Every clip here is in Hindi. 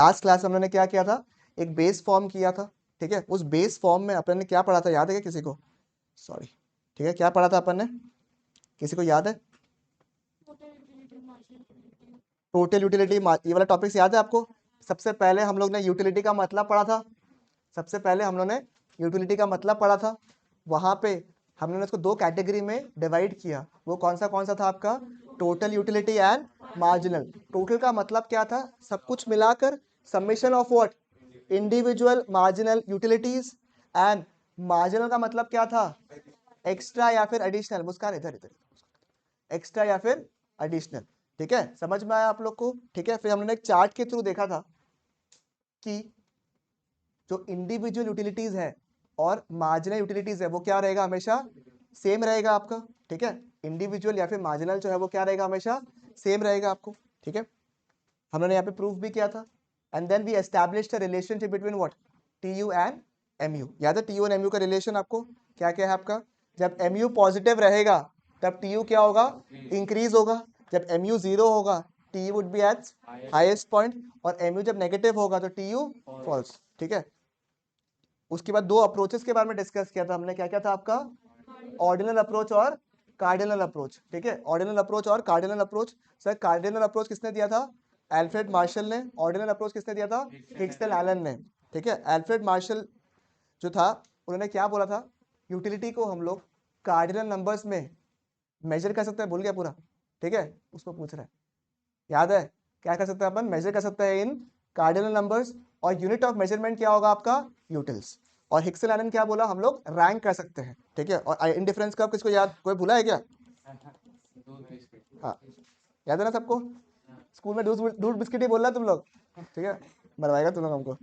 लास्ट क्लास में हमने क्या किया था, एक बेस फॉर्म किया था, ठीक है। उस बेस फॉर्म में अपन ने क्या पढ़ा था, याद है क्या किसी को? सॉरी, ठीक है, क्या पढ़ा था अपन ने, किसी को याद है? टोटल यूटिलिटी, ये वाला टॉपिक्स याद है आपको? सबसे पहले हम लोग ने यूटिलिटी का मतलब पढ़ा था, सबसे पहले हम लोग ने यूटिलिटी का मतलब पढ़ा था। वहां पे हमने उसको दो कैटेगरी में डिवाइड किया। वो कौन सा था आपका? Total utility and marginal. Total का मतलब क्या था? सब कुछ मिलाकर summation of what? Individual marginal utilities. And marginal का मतलब क्या था? एक्स्ट्रा या फिर एडिशनल। मुस्कान इधर इधर, एक्स्ट्रा या फिर एडिशनल। ठीक है, समझ में आया आप लोग को? ठीक है, फिर हमने एक चार्ट के थ्रू देखा था कि जो इंडिविजुअल यूटिलिटीज है और मार्जिनल यूटिलिटीज है वो क्या रहेगा, हमेशा सेम रहेगा आपका। ठीक है, इंडिविजुअल या फिर मार्जिनल जो है वो क्या रहेगा, हमेशा सेम रहेगा आपको। ठीक है, हमने यहाँ पे प्रूफ भी किया था। And then we established a relationship between what? TU and MU. याद है टीयू एंड एमयू का रिलेशन आपको क्या क्या है आपका? जब एमयू पॉजिटिव रहेगा तब टीयू क्या होगा? इंक्रीज होगा। जब एमयू जीरो होगा TU would be at highest point, और एमयू जब नेगेटिव होगा तो टीयू फॉल्स। ठीक है, उसके बाद दो अप्रोचेस के बारे में डिस्कस किया था हमने। क्या क्या था आपका? ऑर्डिनल अप्रोच और कार्डिनल अप्रोच। ठीक है, ऑर्डिनल अप्रोच और cardinal approach. Sir cardinal approach किसने दिया था? अल्फ्रेड मार्शल ने। ऑर्डिनल अप्रोच किसने दिया था? हिक्सन एलन ने। ठीक है, अल्फ्रेड मार्शल जो था उन्होंने क्या बोला था, यूटिलिटी को हम लोग कार्डिनल नंबर्स में मेजर कर सकते हैं। भूल गया पूरा? ठीक है, उसको पूछ रहा है, याद है? क्या कर सकते हैं अपन? मेजर कर सकते हैं इन कार्डिनल नंबर्स, और यूनिट ऑफ मेजरमेंट क्या होगा आपका? यूटिल्स। और हिक्सन एलन क्या बोला, हम लोग रैंक कर सकते हैं। ठीक है, और इंडिफरेंस का किसको याद, कोई भूला है क्या? हाँ, याद है ना सबको? स्कूल में दूध दूध बिस्किट ही बोल रहा तुम लोग। ठीक है, मरवाएगा तुम लोग हमको।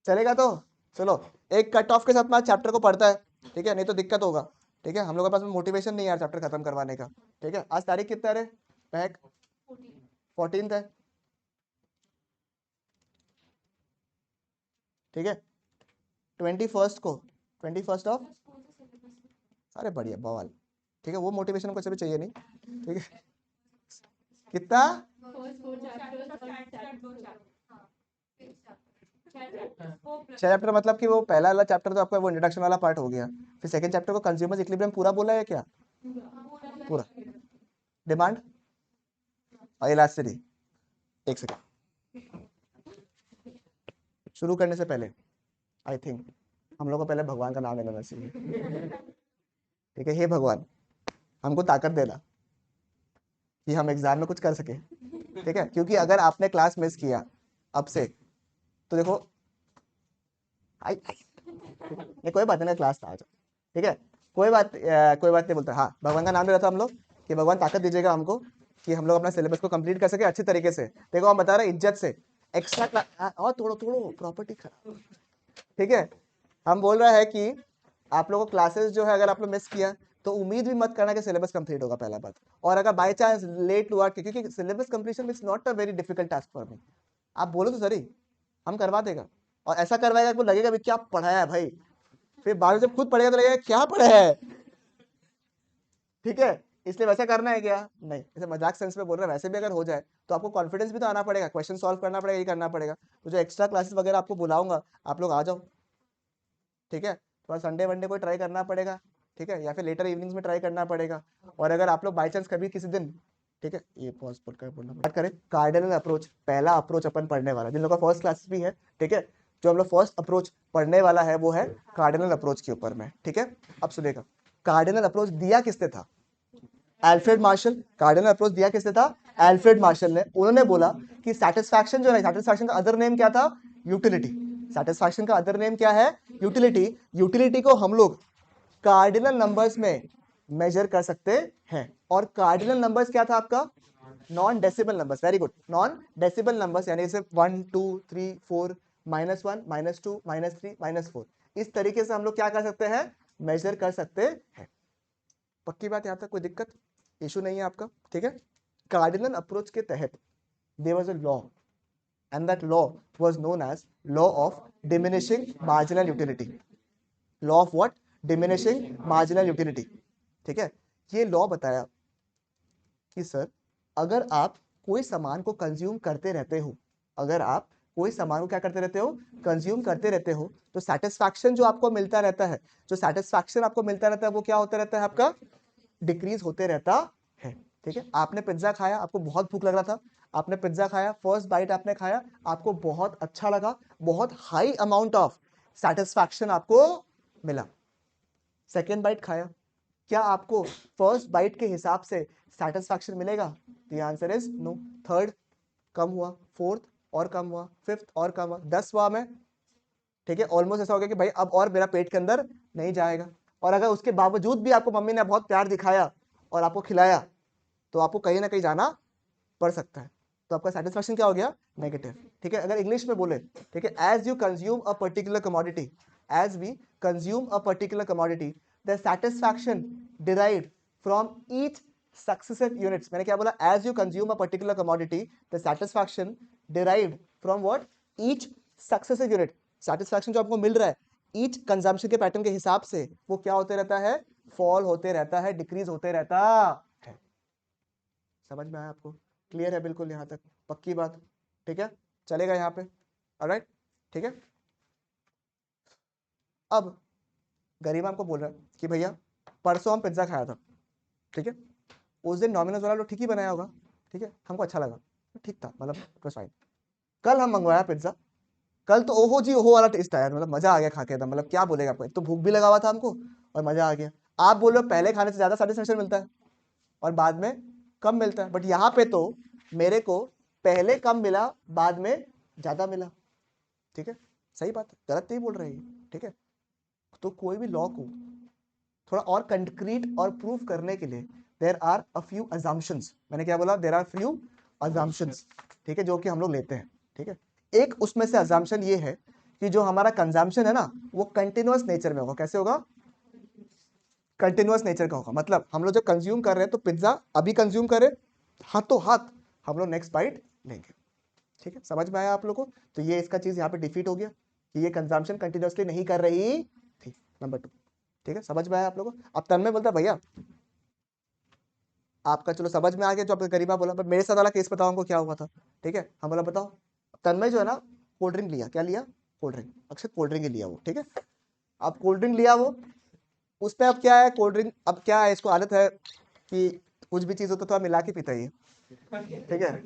चलेगा तो चलो, एक कट ऑफ के साथ में चैप्टर को पढ़ता है। ठीक है, नहीं तो दिक्कत होगा। ठीक है, हम लोग के पास में मोटिवेशन नहीं है यार चैप्टर खत्म करवाने का। ठीक है, आज तारीख कितना है? महक 14 है। ठीक है, 21 को, 21 ऑफ, अरे बढ़िया बवाल। ठीक है, वो मोटिवेशन हमको भी चाहिए नहीं। ठीक है, कितना? 6 चैप्टर, मतलब कि वो पहला वाला चैप्टर तो आपका वो इंट्रोडक्शन वाला पार्ट हो गया। फिर सेकंड चैप्टर को कंज्यूमर्स इक्विलिब्रियम पूरा बोला है क्या? पूरा। डिमांड और इलास्टिसिटी। एक सेकंड, शुरू करने से पहले आई थिंक हम लोग को पहले भगवान का नाम लेना चाहिए। ठीक है, हे भगवान हमको ताकत देना कि हम एग्जाम में कुछ कर सके। ठीक है, क्योंकि अगर आपने क्लास मिस किया अब से तो देखो, आई ये कोई बात नहीं, क्लास था आज। ठीक है, कोई बात नहीं बोलता। हाँ, भगवान का नाम ले रहा था हम लोग कि भगवान ताकत दीजिएगा हमको कि हम लोग अपना सिलेबस को कंप्लीट कर सके अच्छी तरीके से। देखो हम बता रहे इज्जत से एक्स्ट्रा क्लास, और तोड़ो तोड़ो प्रॉपर्टी खराब। ठीक है, हम बोल रहे हैं कि आप लोगों को क्लासेस जो है अगर आप लोग मिस किया तो उम्मीद भी मत करना कि सिलेबस कंप्लीट होगा, पहला बात। और अगर बाय चांस लेट हुआ, क्योंकि syllabus completion is not a very difficult task for me. आप बोलो तो सही, हम करवा देगा। और ऐसा करवाएगा कि लगेगा भी क्या पढ़ाया है भाई, फिर बाद में जब खुद पढ़ेगा तो लगेगा क्या पढ़ाया है। ठीक है, इसलिए वैसा करना है क्या? नहीं, ऐसे मजाक सेंस में बोल रहा है। वैसे भी अगर हो जाए तो आपको कॉन्फिडेंस भी तो आना पड़ेगा, क्वेश्चन सॉल्व करना पड़ेगा, ये करना पड़ेगा। तो जो एक्स्ट्रा क्लासेस वगैरह आपको बुलाऊंगा आप लोग आ जाओ। ठीक है, थोड़ा संडे वनडे को ट्राई करना पड़ेगा। ठीक है, या फिर लेटर इवनिंग्स में ट्राई करना पड़ेगा। और अगर आप लोग बाई चांस कभी किसी दिन, ठीक है, ये पॉज पर कर बोलना बात करें कार्डिनल अप्रोच। पहला अप्रोच अपन पढ़ने वाला, जिन लोगों का फर्स्ट क्लासेस भी है। ठीक है, जो हम लोग फर्स्ट अप्रोच पढ़ने वाला है वो है कार्डिनल अप्रोच के ऊपर में। ठीक है, अब सुनेगा, कार्डिनल अप्रोच दिया किसने था? Alfred Marshall. कार्डिनल अप्रोच दिया किसने था? अल्फ्रेड मार्शल ने। उन्होंने बोला कि सेटिस्फैक्शन जो है, सेटिस्फैक्शन का अदर नेम क्या था? यूटिलिटी। सेटिस्फैक्शन का अदर नेम क्या है? यूटिलिटी। यूटिलिटी को हम लोग कार्डिनल नंबर्स में मेजर कर सकते हैं। और कार्डिनल नंबर्स क्या था आपका? Non decibel numbers. Very good, non decibel numbers, यानी जैसे 1 2 3 4 -1 -2 -3 -4। इस तरीके से हम लोग क्या कर सकते हैं? मेजर कर सकते हैं। पक्की बात, यहां तक कोई दिक्कत इशू नहीं है आपका? ठीक है, कार्डिनल अप्रोच के तहत there was a law, and that law was known as law of diminishing marginal utility. Law of what? Diminishing marginal utility. ठीक है, ये लॉ बताया कि सर अगर आप कोई सामान को कंज्यूम करते रहते हो, अगर आप कोई सामान को क्या करते रहते हो, कंज्यूम करते रहते हो, तो सेटिस्फैक्शन जो आपको मिलता रहता है, जो सेटिस्फैक्शन आपको मिलता रहता है वो क्या होता रहता है, आपका डिक्रीज होते रहता है। ठीक है, आपने पिज्जा खाया, आपको बहुत भूख लग रहा था, आपने पिज्जा खाया, फर्स्ट बाइट आपने खाया, आपको बहुत अच्छा लगा, बहुत हाई अमाउंट ऑफ सेटिस्फैक्शन आपको मिला। सेकेंड बाइट खाया, क्या आपको फर्स्ट बाइट के हिसाब से सेटिस्फैक्शन मिलेगा? The answer is no. Third कम हुआ, फोर्थ और कम हुआ, फिफ्थ और कम हुआ, 10वां में, ठीक है, ऑलमोस्ट ऐसा हो गया कि भाई अब और मेरा पेट के अंदर नहीं जाएगा। और अगर उसके बावजूद भी आपको मम्मी ने बहुत प्यार दिखाया और आपको खिलाया, तो आपको कहीं ना कहीं जाना पड़ सकता है, तो आपका सेटिस्फैक्शन क्या हो गया, नेगेटिव। ठीक है, अगर इंग्लिश में बोले, ठीक है, as you consume a particular commodity, as we consume a particular commodity, the satisfaction derived from each successive units, मैंने क्या बोला, as you consume a particular commodity the satisfaction derived from what, each successive unit, satisfaction जो आपको मिल रहा है each consumption के पैटर्न के हिसाब से वो क्या होते रहता है, फॉल होते रहता है, डिक्रीज होते रहता है। समझ में आया आपको, क्लियर है बिल्कुल यहां तक, पक्की बात, ठीक है, चलेगा यहाँ पे, ऑलराइट, ठीक है। अब गरीब हमको बोल रहा है कि भैया परसों हम पिज्जा खाया था, ठीक है, उस दिन डोमिनोज वाला लोग ठीक ही बनाया होगा, ठीक है, हमको अच्छा लगा, ठीक था, मतलब प्लस फाइन। कल हम मंगवाया पिज्जा, कल तो ओहो जी ओहो वाला टेस्ट आया, मतलब मजा आ गया खा के, था मतलब क्या बोलेगा आपको, एक तो भूख भी लगा हुआ था हमको और मजा आ गया। आप बोल रहे हो पहले खाने से ज्यादा सेटिस्फेक्शन मिलता है और बाद में कम मिलता है, बट यहाँ पे तो मेरे को पहले कम मिला, बाद में ज्यादा मिला, ठीक है, सही बात है, गलत नहीं बोल रहे हैं, ठीक है। तो कोई भी लॉ को थोड़ा और कंक्रीट और प्रूफ करने के लिए there are a few assumptions, मैंने क्या बोला, देयर आर फ्यू अजम्पशंस, ठीक है, जो कि हम लोग लेते हैं, ठीक है। एक उसमें से अजम्पशन ये है कि जो हमारा कंजम्पशन है ना वो कंटिन्यूअस नेचर में होगा। कैसे होगा, कंटिन्यूअस नेचर का होगा, मतलब हम लोग जब कंज्यूम कर रहे हैं तो पिज्जा अभी कंज्यूम कर रहे हैं, हाथों हाथ हम लोग नेक्स्ट बाइट लेंगे, ठीक है, समझ में आया आप लोगों को। तो ये इसका चीज यहाँ पे डिफीट हो गया कि ये कंजम्पशन कंटिन्यूअसली नहीं कर रही थी, नंबर 2, ठीक है, समझ में आया आप लोगों को। अब तन्मय बोलता भैया आपका चलो समझ में आ गया जो आपका गरीबा बोला, बट मेरे साथ वाला केस बताओ हमको क्या हुआ था, ठीक है। हम बोला बताओ, तन्मय जो है ना कोल्ड ड्रिंक लिया, क्या लिया, कोल्ड ड्रिंक, अक्सर कोल्ड ड्रिंक ही लिया वो, ठीक है। अब कोल्ड ड्रिंक लिया वो, उसमें अब क्या है, कोल्ड ड्रिंक अब क्या है, इसको आदत है कि कुछ भी चीज हो तो थोड़ा मिला के पीता ही है, ठीक है।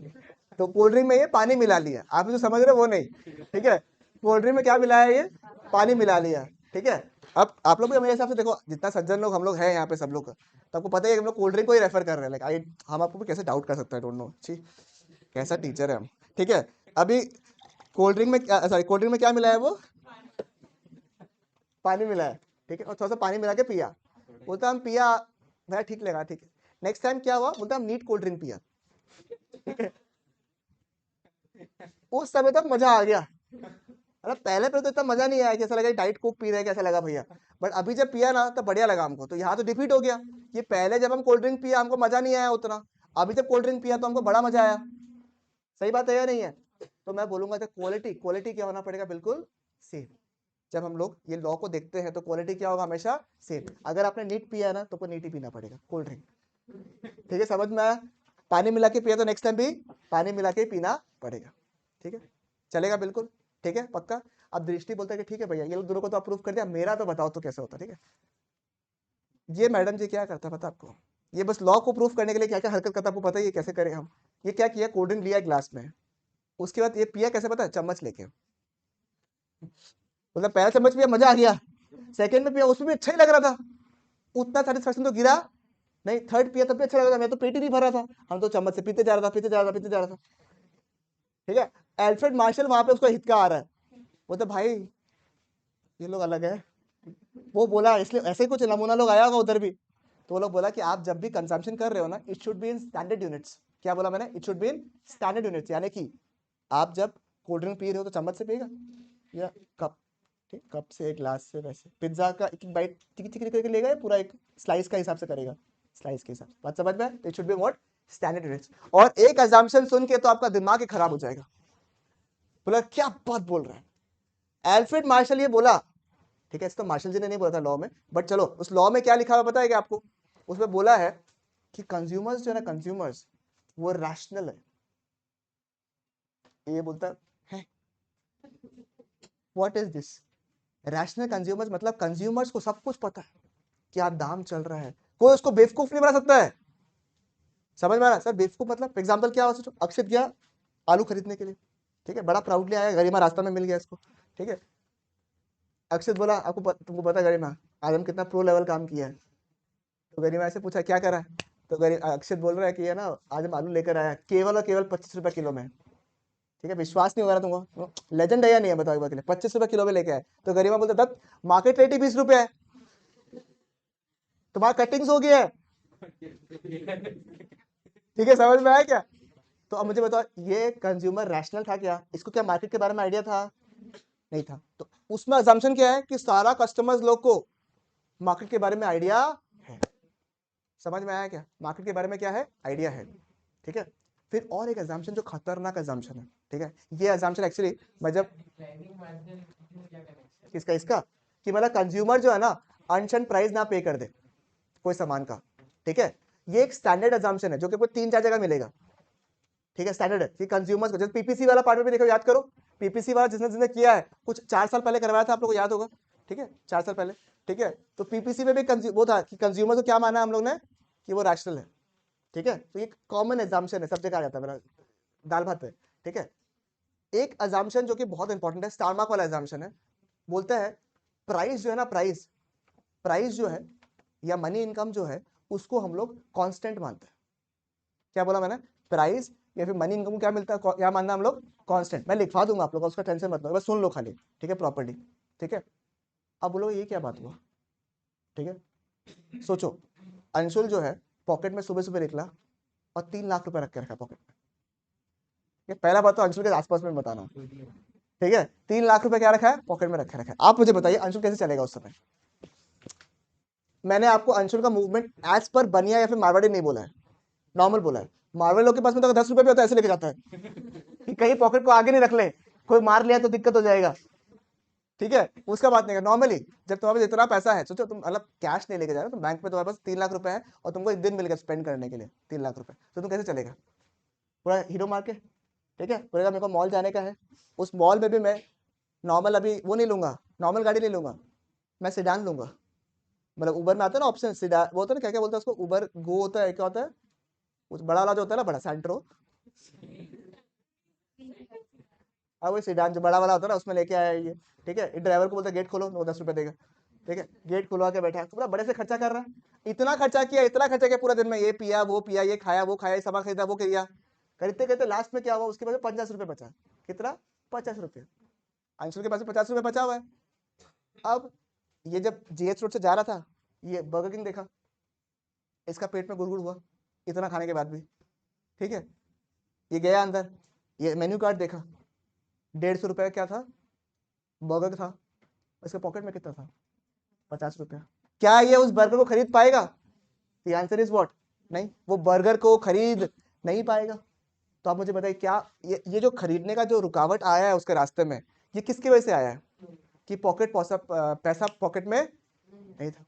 तो कोल्ड ड्रिंक में ये पानी मिला लिया, आप जो समझ रहे हो वो नहीं, ठीक है, कोल्ड ड्रिंक में क्या मिलाया है, ये पानी मिला लिया, ठीक है। अब आप लोग भी मेरे हिसाब से देखो, जितना सज्जन लोग हम लोग हैं यहाँ पे सब लोग, तो आपको पता है कि हम लोग कोल्ड ड्रिंक को ही रेफर कर रहे हैं, लाइक हम आपको भी कैसे डाउट कर सकते हैं, डोंट नो, छी कैसा टीचर है हम, ठीक है। अभी कोल्ड ड्रिंक में क्या, सॉरी कोल्ड ड्रिंक में क्या मिला है, वो पानी मिला है, ठीक है, और थोड़ा सा पानी मिला के पिया, बोलता हम पिया, भाई ठीक लगा, ठीक है। नेक्स्ट टाइम क्या हुआ, बोलता हम नीट कोल्ड ड्रिंक पिया, ठीक है। उस समय तक मजा आ गया, मतलब पहले पे तो इतना मजा नहीं आया, कैसा लगा डाइट कोक पी रहे हैं, कैसा लगा भैया, बट अभी जब पिया ना तो बढ़िया लगा हमको। तो यहाँ तो डिफीट हो गया, ये पहले जब हम कोल्ड ड्रिंक पिया हमको मजा नहीं आया उतना, अभी जब कोल्ड ड्रिंक पिया तो हमको बड़ा मजा आया, सही बात है या नहीं है। तो मैं बोलूंगा जब क्वालिटी, क्वालिटी क्या होना पड़ेगा, बिल्कुल सेम। जब हम लोग ये लॉ को देखते हैं तो क्वालिटी क्या होगा, हमेशा सेम। अगर आपने नीट पिया है ना तो नीट ही पीना पड़ेगा कोल्ड ड्रिंक, ठीक है, समझ में आया। पानी मिला के पिया तो नेक्स्ट टाइम भी पानी मिला के पीना पड़ेगा, ठीक है, चलेगा बिल्कुल, ठीक है, पक्का। अब दृष्टि बोलता है कि ठीक है भैया ये लोग दोनों को तो अप्रूव कर दिया, मेरा तो बताओ तो कैसे होता, ठीक है। ये मैडम जी क्या करता है पता आपको, ये बस लॉ को प्रूफ करने के लिए क्या क्या हरकत करता है आपको पता है, ये कैसे करें हम। ये क्या किया, कोल्ड ड्रिंक लिया ग्लास में, उसके बाद ये पिया कैसे पता है, चम्मच लेके, मतलब पहला चम्मच पिया मजा आ गया, सेकंड में पिया उसमें भी अच्छा ही लग रहा था, उतना सेटिस्फेक्शन तो गिरा नहीं, थर्ड पिया तब भी अच्छा लग रहा था, मैं तो पेट ही नहीं भरा था, हम तो चम्मच से पीते जा रहा था, पीते जा रहा था, पीते जा रहा था, ठीक है। एल्फ्रेड मार्शल वहां पे उसको हिचका आ रहा है, वो तो भाई ये लोग अलग है, वो बोला इसलिए ऐसे ही कुछ नमूना लोग आया होगा उधर भी, तो वो लोग बोला कि आप जब भी कंजम्पशन कर रहे हो ना it should be in standard units. क्या बोला मैंने, it should be in standard units, यानी कि आप जब कोल्ड ड्रिंक पी रहे हो तो चम्मच से पिएगा या कप, ठीक, कप से, ग्लास से, वैसे पिज्जा का एक बाइट टिक टिक करके लेगा या पूरा एक स्लाइस का हिसाब से करेगा, स्लाइस के हिसाब से, बात समझ में, it should be what, standard units. और एक अजम्पशन सुन के तो आपका दिमाग ही खराब हो जाएगा, बोला क्या बात बोल रहा है, एल्फ्रेड मार्शल ये बोला, ठीक है, इसको मार्शल जी ने नहीं बोला था लॉ में, बट चलो उस लॉ में क्या लिखा हुआ पता है क्या आपको, उसमें बोला है कि कंज्यूमर्स जो है ना, कंज्यूमर्स वो रैशनल है, ये बोलता है what is this. Rational consumers मतलब कंज्यूमर्स को सब कुछ पता है, क्या दाम चल रहा है, कोई उसको बेवकूफ नहीं बना सकता है। समझ में आ रहा है सर? बेवकूफ मतलब एग्जांपल क्या हो, सोचो अक्षित गया आलू खरीदने के लिए, ठीक है, बड़ा प्राउडली आया, गरिमा रास्ता में मिल गया इसको, ठीक है। अक्षित बोला तुमको पता है गरिमा, आज हम कितना प्रो लेवल काम किया है। तो गरिमा से पूछा क्या करा है, तो अक्षित बोल रहा है कि है ना, आज हम आलू लेकर आया केवल और केवल 25 रुपए किलो में, ठीक है। विश्वास नहीं हो रहा तुमको, लेजेंड है या नहीं है बताओ एक बार के लिए, 25 रुपए किलो में लेके आए। तो गरिमा बोलते दत्त मार्केट रेट ही 20 रुपए है, तुम्हारा कटिंग्स हो गया है, ठीक है। समझ में आया क्या? तो अब मुझे बताओ ये कंज्यूमर रैशनल था क्या? इसको क्या मार्केट के बारे में आइडिया था? नहीं था। तो उसमें अजम्पशन क्या है कि सारा कस्टमर्स लोग को मार्केट के बारे में आइडिया है। समझ में आया क्या? मार्केट के बारे में क्या है? आइडिया है, ठीक है। फिर और एक अजम्पशन जो खतरनाक अजम्पशन है, ठीक है। ये अजम्पशन एक्चुअली मैं जब किसका इसका कि मतलब कंज्यूमर जो है ना अनशन प्राइस ना पे कर दे कोई सामान का, ठीक है। ये एक स्टैंडर्ड अजम्पशन है जो कि 3-4 जगह मिलेगा, ठीक है। स्टैंडर्ड है कि कंज्यूमर्स को, जैसे पीपीसी वाला पार्ट में भी देखो, याद करो पीपीसी वाला जिसने जिसने किया है कुछ 4 साल पहले करवाया था, आप लोगों को याद होगा, ठीक है, 4 साल पहले, ठीक है। तो पीपीसी में भी वो था कि कंज्यूमर को क्या माना हम लोग ने कि वो रैशनल है, ठीक है। तो ये कॉमन एग्जाम्पशन है, सब जगह आ जाता है मेरा दाल भात पे, ठीक है। एक अजाम्पशन जो कि बहुत इंपॉर्टेंट है, स्टार मार्क वाला एग्जाम्पशन है, बोलता है प्राइस जो है ना, प्राइस प्राइस जो है या मनी इनकम जो है उसको हम लोग कांस्टेंट मानते हैं। क्या बोला मैंने? प्राइस या फिर मनी इनकम क्या मिलता है, क्या मानना हम लोग? कांस्टेंट। मैं लिखवा दूंगा आप लोग, उसका टेंशन मत लो, बस सुन लो खाली, ठीक है, प्रॉपर्ली, ठीक है। अब बोलो ये क्या बात हुआ, ठीक है। सोचो अंशुल जो है पॉकेट में सुबह सुबह निकला और 3 लाख रुपए रख के रखा पॉकेट में। ये पहला बात तो अंशुल के आसपास में बताना, ठीक है। 3 लाख रुपए क्या रखा है? पॉकेट में रखा है। आप मुझे बताइए अंशुल कैसे चलेगा उस समय? मैंने आपको अंशुल का मूवमेंट एज पर बनिया या फिर मारवाड़ी नहीं बोला है, नॉर्मल बोला है। मारवाड़ी लोग के पास में तो 10 रुपए भी होता है, ऐसे लेके जाता है कि कहीं पॉकेट को आगे नहीं रख ले, कोई मार लिया तो दिक्कत हो जाएगा, ठीक है। उसका बात नहीं है, नॉर्मली जब तुम्हारे पास इतना पैसा है, सोचो तुम मतलब कैश नहीं लेके जा रहे हो, तो बैंक में तुम्हारे पास 3 लाख रुपए है और तुमको एक दिन मिल गया स्पेंड करने के लिए 3 लाख रुपए, तो तुम कैसे चलेगा? पूरा हीरो मार के, ठीक है, बोलेगा मेरे को मॉल जाने का है, उस मॉल में भी मैं नॉर्मल अभी वो नहीं लूंगा, नॉर्मल गाड़ी नहीं लूंगा, मैं सिडान लूंगा। मतलब उबर में आता है ना ऑप्शन सिडान, वो होता है ना, क्या क्या बोलते हैं उसको, उबर गो होता है, क्या होता है उस बड़ा वाला जो होता है ना, बड़ा सैंट्रो, हाँ वो सिडान जो बड़ा वाला होता है ना, उसमें लेके आया है ये, ठीक है। ड्राइवर को बोलता है गेट खोलो, वो 10 रुपए देगा, ठीक है। गेट खुलवा के बैठा है, तो पूरा बड़े से खर्चा कर रहा है, इतना खर्चा किया पूरा दिन में, ये पिया वो पिया, ये खाया वो खाया, ये सामान खरीदा वो किया, करते करते लास्ट में क्या हुआ, उसके पास 50 रुपए बचा। कितना? 50 रुपए। अंशुल के पास 50 रुपए बचा हुआ है। अब ये जब जीएच रोड से जा रहा था, ये बर्गर किंग देखा, इसका पेट में गुड़गुड़ हुआ इतना खाने के बाद भी, ठीक है। ये गया अंदर, ये मेन्यू कार्ड देखा, 150 रुपए क्या था, बर्गर था। इसके पॉकेट में कितना था? 50 रुपया। क्या ये उस बर्गर को खरीद पाएगा? The answer is what? नहीं, वो बर्गर को खरीद नहीं पाएगा। तो आप मुझे बताइए क्या ये जो खरीदने का जो रुकावट आया है उसके रास्ते में, ये किसकी वजह से आया है? कि पैसा पॉकेट में नहीं था,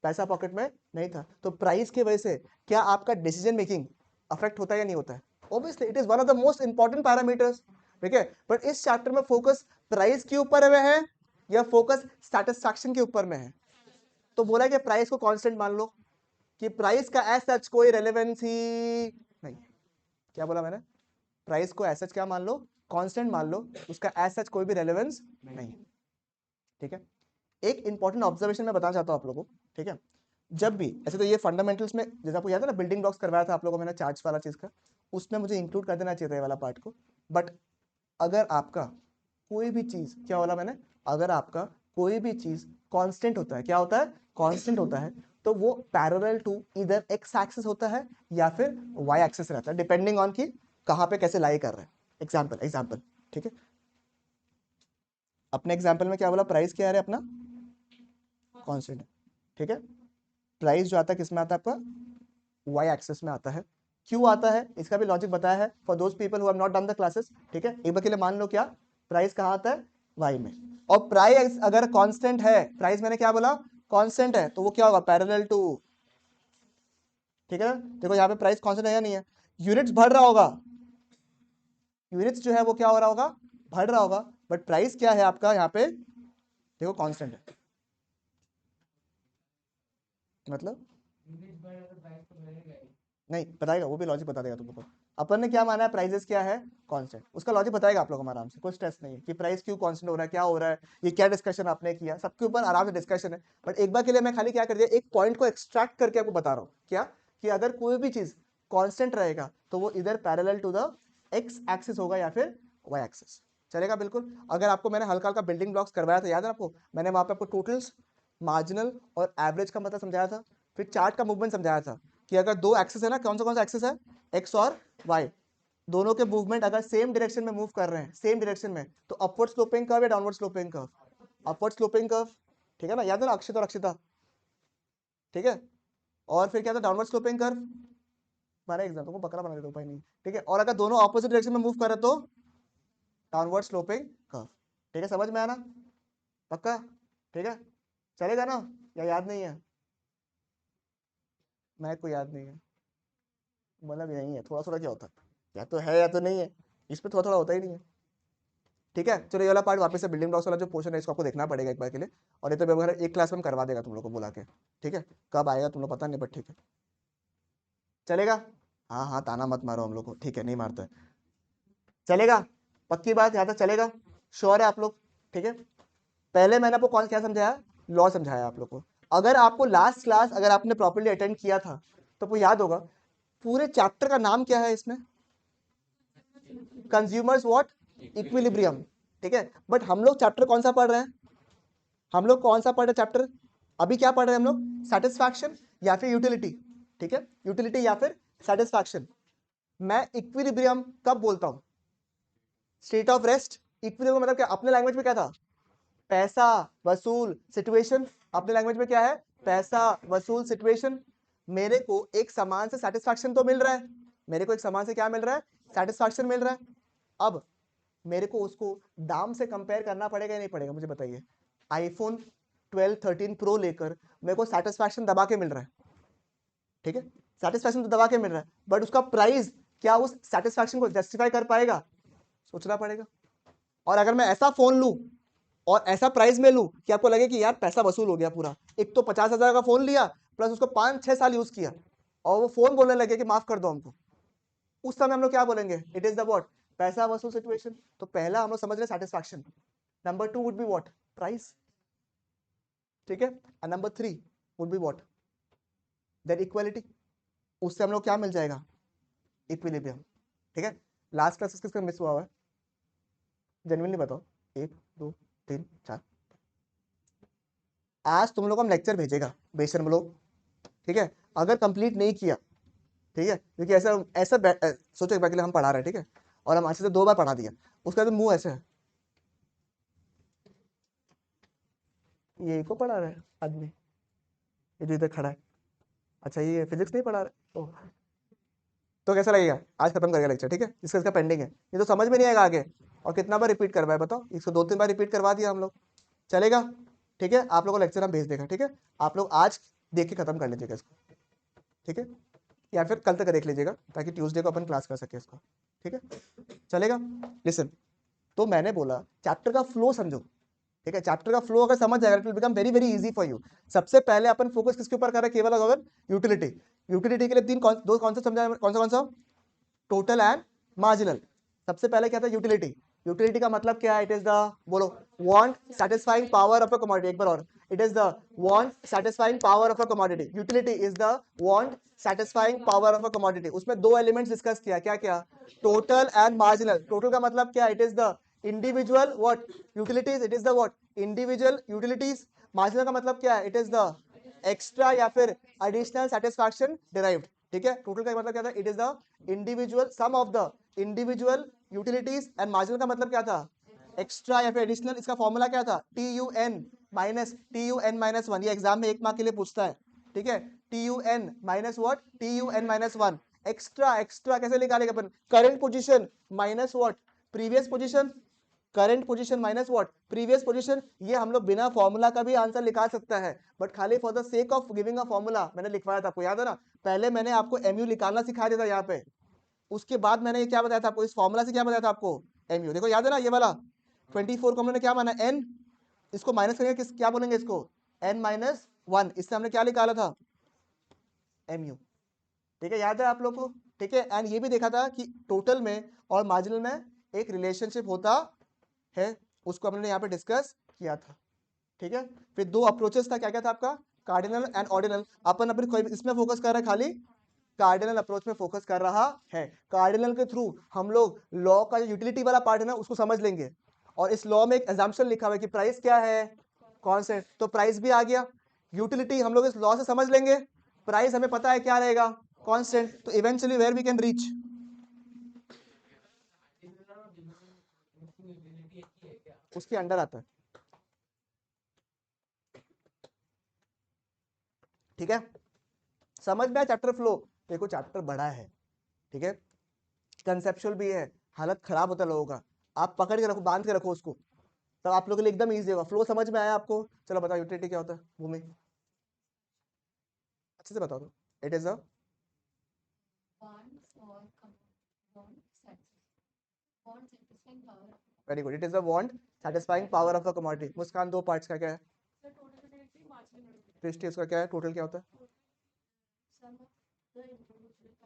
पैसा पॉकेट में नहीं था। तो प्राइस की वजह से क्या आपका डिसीजन मेकिंग अफेक्ट होता है या नहीं होता है? Obviously it is one of the most important parameters, ठीक है। बट इस चैप्टर में फोकस प्राइस के ऊपर में है या फोकस सेटिस्फैक्शन के ऊपर में है? तो बोला कि प्राइस को कांस्टेंट मान लो, कि प्राइस का एज सच कोई रेलेवेंस ही नहीं। क्या बोला मैंने? प्राइस को एज सच क्या मान लो? कांस्टेंट मान लो, उसका एज सच कोई भी रेलेवेंस नहीं, ठीक है। एक इंपॉर्टेंट ऑब्जर्वेशन मैं बताना चाहता हूं आप लोगों को, ठीक है। जब भी ऐसे, तो ये फंडामेंटल्स में जैसे आपको याद है ना, बिल्डिंग ब्लॉक्स करवाया था आप लोगों को मैंने चार्ट्स वाला चीज का, उसमें मुझे इंक्लूड कर देना चाहिए था ये वाला पार्ट को। बट अगर आपका कोई भी चीज, क्या बोला मैंने, अगर आपका कोई भी चीज कांस्टेंट होता है, क्या होता है? कांस्टेंट होता है, तो वो पैरेलल टू इधर एक्स एक्सिस होता है या फिर वाई एक्सिस रहता है, डिपेंडिंग ऑन कि कहां पे कैसे लाई कर रहे हैं। एग्जाम्पल, ठीक है। अपने एग्जाम्पल में क्या बोला, प्राइस क्या है अपना? कांस्टेंट है, ठीक है। प्राइस जो आता है किस में आता है आपका? वाई एक्सिस में आता है। क्यों आता है इसका भी लॉजिक बताया है for those people who have not done the classes, ठीक है। एक बार के लिए मान लो, क्या प्राइस कहाँ आता है? वाई में। और प्राइस अगर कांस्टेंट है, प्राइस मैंने क्या बोला? कांस्टेंट है, तो वो क्या होगा? पैरेलल टू, ठीक है। देखो यहाँ पे प्राइस कांस्टेंट है या नहीं है? यूनिट्स बढ़ रहा होगा, यूनिट्स जो है वो क्या हो रहा होगा, बढ़ रहा होगा, बट प्राइस क्या है आपका यहाँ पे देखो कांस्टेंट है। मतलब नहीं बताएगा, वो भी लॉजिक बता देगा तुमको। अपन ने क्या माना है, प्राइजेस क्या है कांस्टेंट, उसका लॉजिक बताएगा आप लोगों को आराम से, कोई स्ट्रेस नहीं है कि प्राइस क्यों कांस्टेंट हो रहा है, क्या हो रहा है, ये क्या डिस्कशन आपने किया, सबके ऊपर आराम से डिस्कशन है। बट एक बार के लिए मैं खाली क्या कर दिया, एक पॉइंट को एक्सट्रैक्ट करके आपको बता रहा हूँ क्या, कि अगर कोई भी चीज कांस्टेंट रहेगा तो वो इधर parallel to the X axis होगा या फिर वाई एक्सिस, चलेगा बिल्कुल। अगर आपको मैंने हल्का हल्का बिल्डिंग ब्लॉक्स करवाया था, याद है आपको, मैंने वहां पे आपको टोटल्स, मार्जिनल और एवरेज का मतलब समझाया था, फिर चार्ट का मूवमेंट समझाया था कि अगर दो एक्सिस है ना, कौन सा एक्सिस है, एक्स और वाई, दोनों के मूवमेंट अगर सेम डायरेक्शन में मूव कर रहे हैं, सेम डायरेक्शन में, तो अपवर्ड स्लोपिंग कर्व या downward sloping curve, upward sloping curve, ठीक है ना, याद है ना, अक्षित और अक्षिता, ठीक है। और फिर क्या था, डाउनवर्ड स्लोपिंग कर्व, हमारे एग्जाम को बकरा बना देते उपाय नहीं, ठीक है। और अगर दोनों ऑपोजिट डायरेक्शन में मूव करे तो डाउनवर्ड स्लोपिंग कर्व, ठीक है, समझ में आना पक्का, ठीक है, चलेगा ना, या याद नहीं है, मैं को याद नहीं है, मतलब यही है, थोड़ा थोड़ा क्या होता है, या तो है या तो नहीं है, इस पे थोड़ा थोड़ा होता ही नहीं है, ठीक है। चलो ये वाला पार्ट वापस से बिल्डिंग ब्लॉक्स वाला जो पोर्शन है इसको आपको देखना पड़ेगा एक बार के लिए, और ये तो वगैरह एक क्लास में करवा देगा तुम लोग को बुला के, ठीक है, कब आएगा तुम लोग पता नहीं, बट ठीक है, चलेगा। हाँ हाँ ताना मत मारो हम लोग को, ठीक है, नहीं मारता है, चलेगा, पक्की बात, यहाँ तक चलेगा, श्योर है आप लोग, ठीक है। पहले मैंने आपको कौन क्या समझाया, लॉ समझाया आप लोग को। अगर आपको लास्ट क्लास अगर आपने प्रॉपर्ली अटेंड किया था तो आपको याद होगा पूरे चैप्टर का नाम क्या है इसमें, कंज्यूमर्स व्हाट, इक्विलिब्रियम, ठीक है। बट हम लोग चैप्टर कौन सा पढ़ रहे हैं, हम लोग कौन सा पढ़ रहे चैप्टर, अभी क्या पढ़ रहे हैं हम लोग, सेटिस्फैक्शन या फिर यूटिलिटी, ठीक है, यूटिलिटी या फिर सेटिस्फैक्शन। मैं इक्विलिब्रियम कब बोलता हूं, स्टेट ऑफ रेस्ट, इक्विलिब्रियम मतलब क्या, अपने लैंग्वेज में क्या था, पैसा वसूल सिचुएशन, अपने लैंग्वेज में क्या है, पैसा वसूल सिचुएशन। मेरे को एक सामान से सेटिस्फैक्शन तो मिल रहा है, मेरे को एक सामान से क्या मिल रहा है, सेटिस्फैक्शन मिल रहा है। अब मेरे को उसको दाम से कंपेयर करना पड़ेगा या नहीं पड़ेगा, मुझे बताइए। आईफोन 12 13 प्रो लेकर मेरे को सेटिस्फैक्शन दबा के मिल रहा है, ठीक है, सेटिस्फैक्शन तो दबा के मिल रहा है, बट उसका प्राइस क्या उस सेटिस्फैक्शन को जस्टिफाई कर पाएगा, सोचना पड़ेगा। और अगर मैं ऐसा फोन लूं और ऐसा प्राइस में लूं कि आपको लगे कि यार पैसा वसूल हो गया पूरा, एक तो 50,000 का फोन लिया प्लस उसको 5-6 साल यूज किया, और वो फोन बोलने लगे कि माफ कर दो हमको, उस समय हम लोग क्या बोलेंगे, इट इज द व्हाट, पैसा वसूल सिचुएशन। तो पहला हम लोग समझ रहे satisfaction, number 2 would be what, price, ठीक है, and number 3 would be what, that equality, उससे हम लोग क्या मिल जाएगा, इक्विलिब्रियम, ठीक है। लास्ट क्लास किसका मिस हुआ है, जेन्युइनली बताओ, 1 2 3 4, आज तुम लोग को हम लेक्चर भेजेगा बेशर्म लोग, ठीक है, अगर कंप्लीट नहीं किया, ठीक है, क्योंकि ऐसा ऐसा सोचो एक बार के लिए हम पढ़ा रहे हैं, ठीक है, और हम अच्छे से 2 बार पढ़ा दिया, उसका तो मुंह ऐसे है, ये को पढ़ा रहा है आदमी, ये जो इधर खड़ा है, अच्छा ये फिजिक्स नहीं पढ़ा रहा, ओह, तो कैसा लगेगा, आज खत्म करेगा लेक्चर, ठीक है, इसका इसका पेंडिंग है, ये तो समझ में नहीं आएगा आगे, और कितना बार रिपीट करवाए बताओ, 102-3 बार रिपीट करवा दिया हम लोग, चलेगा, ठीक है, आप लोगों को लेक्चर हम भेज देगा, ठीक है, आप लोग आज देख के खत्म कर लीजिएगा इसको, ठीक है, या फिर कल तक देख लीजिएगा ताकि ट्यूसडे को अपन क्लास कर सके इसको, ठीक है, चलेगा। लिसन, तो मैंने बोला चैप्टर का फ्लो समझो, ठीक है, चैप्टर का फ्लो अगर समझ जाएगा it will become very very easy for you. सबसे पहले अपन फोकस किसके ऊपर कर रहे हैं, केवल अगर यूटिलिटी, यूटिलिटी के लिए दो कॉन्सेप्ट समझा, कौन सा, टोटल एंड मार्जिनल। सबसे पहले क्या था, यूटिलिटी, यूटिलिटी का मतलब क्या है, इट इज द, बोलो, want satisfying power of a commodity, एक बार और, it is the want satisfying power of a commodity, utility is the want satisfying power of a commodity. उसमें 2 एलिमेंट्स डिस्कस किया, क्या क्या, टोटल एंड मार्जिनल। टोटल का मतलब क्या, it is the individual what utilities, it is the what individual utilities. Marginal का मतलब क्या है, इट इज द एक्स्ट्रा या फिर एडिशनल सेटिस्फैक्शन डिराइव्ड, ठीक है। टोटल का मतलब क्या था, it is the individual sum of the individual utilities, and marginal का मतलब क्या था, एक्स्ट्रा या फिर एडिशनल। इसका फॉर्मूला क्या था, TUN माइनस 1, ये एग्जाम में 1 मार्क के लिए पूछता है, ठीक है, TUN minus what, TUN minus 1, extra, extra कैसे निकालेगा अपन, current position minus what, previous position, current position minus what, previous position. ये हम लोग बिना फॉर्मूला का भी आंसर निकाल सकता है, बट खाली for the sake of giving a formula मैंने लिखवाया था, आपको याद है ना, पहले मैंने आपको MU निकालना सिखा दिया था यहाँ पे, उसके बाद मैंने ये क्या बताया था आपको, इस फॉर्मूला से क्या बताया था आपको, mu। देखो याद है ना ये वाला 24 को हमने क्या माना n, इसको माइनस करेंगे किस, क्या बोलेंगे इसको, n-1, इससे हमने क्या निकाला था, mu। ठीक है, याद है आप लोग को। ठीक है, एंड ये भी देखा था कि टोटल में और मार्जिनल में एक रिलेशनशिप होता है, उसको हमने यहाँ पे डिस्कस किया था। ठीक है, फिर दो अप्रोचेस था, क्या क्या था आपका, कार्डिनल एंड ऑर्डिनल। अपन अपने कोई इसमें फोकस कर रहे हैं, खाली कार्डिनल अप्रोच में फोकस कर रहा है। कार्डिनल के थ्रू हम लोग लॉ का जो यूटिलिटी वाला पार्ट है ना उसको समझ लेंगे, और इस लॉ में एक एग्जाम्पशन लिखा हुआ है कि प्राइस क्या है, कॉन्स्टेंट, तो प्राइस भी आ गया। यूटिलिटी हम लोग इस लॉ से समझ लेंगे, प्राइस हमें पता है क्या रहेगा, कांस्टेंट, तो eventually where we can reach, उसके अंडर आता है। ठीक है, समझ में आया चैप्टर फ्लो। देखो चैप्टर बड़ा है, ठीक है, कंसेप्चुअल भी है, हालत खराब होता है लोगों का, आप पकड़ के रखो, बांध के रखो उसको, तब आप लोगों के लिए एकदम ईजी होगा। फ्लो समझ में आया आपको, चलो बताओ यूटिलिटी क्या होता है, भूमि अच्छे से बताओ तो। It is a very good, it is a want satisfying power of a commodity. Muskan, दो पार्ट्स का क्या है, दृष्टि उसका क्या है, टोटल क्या होता है,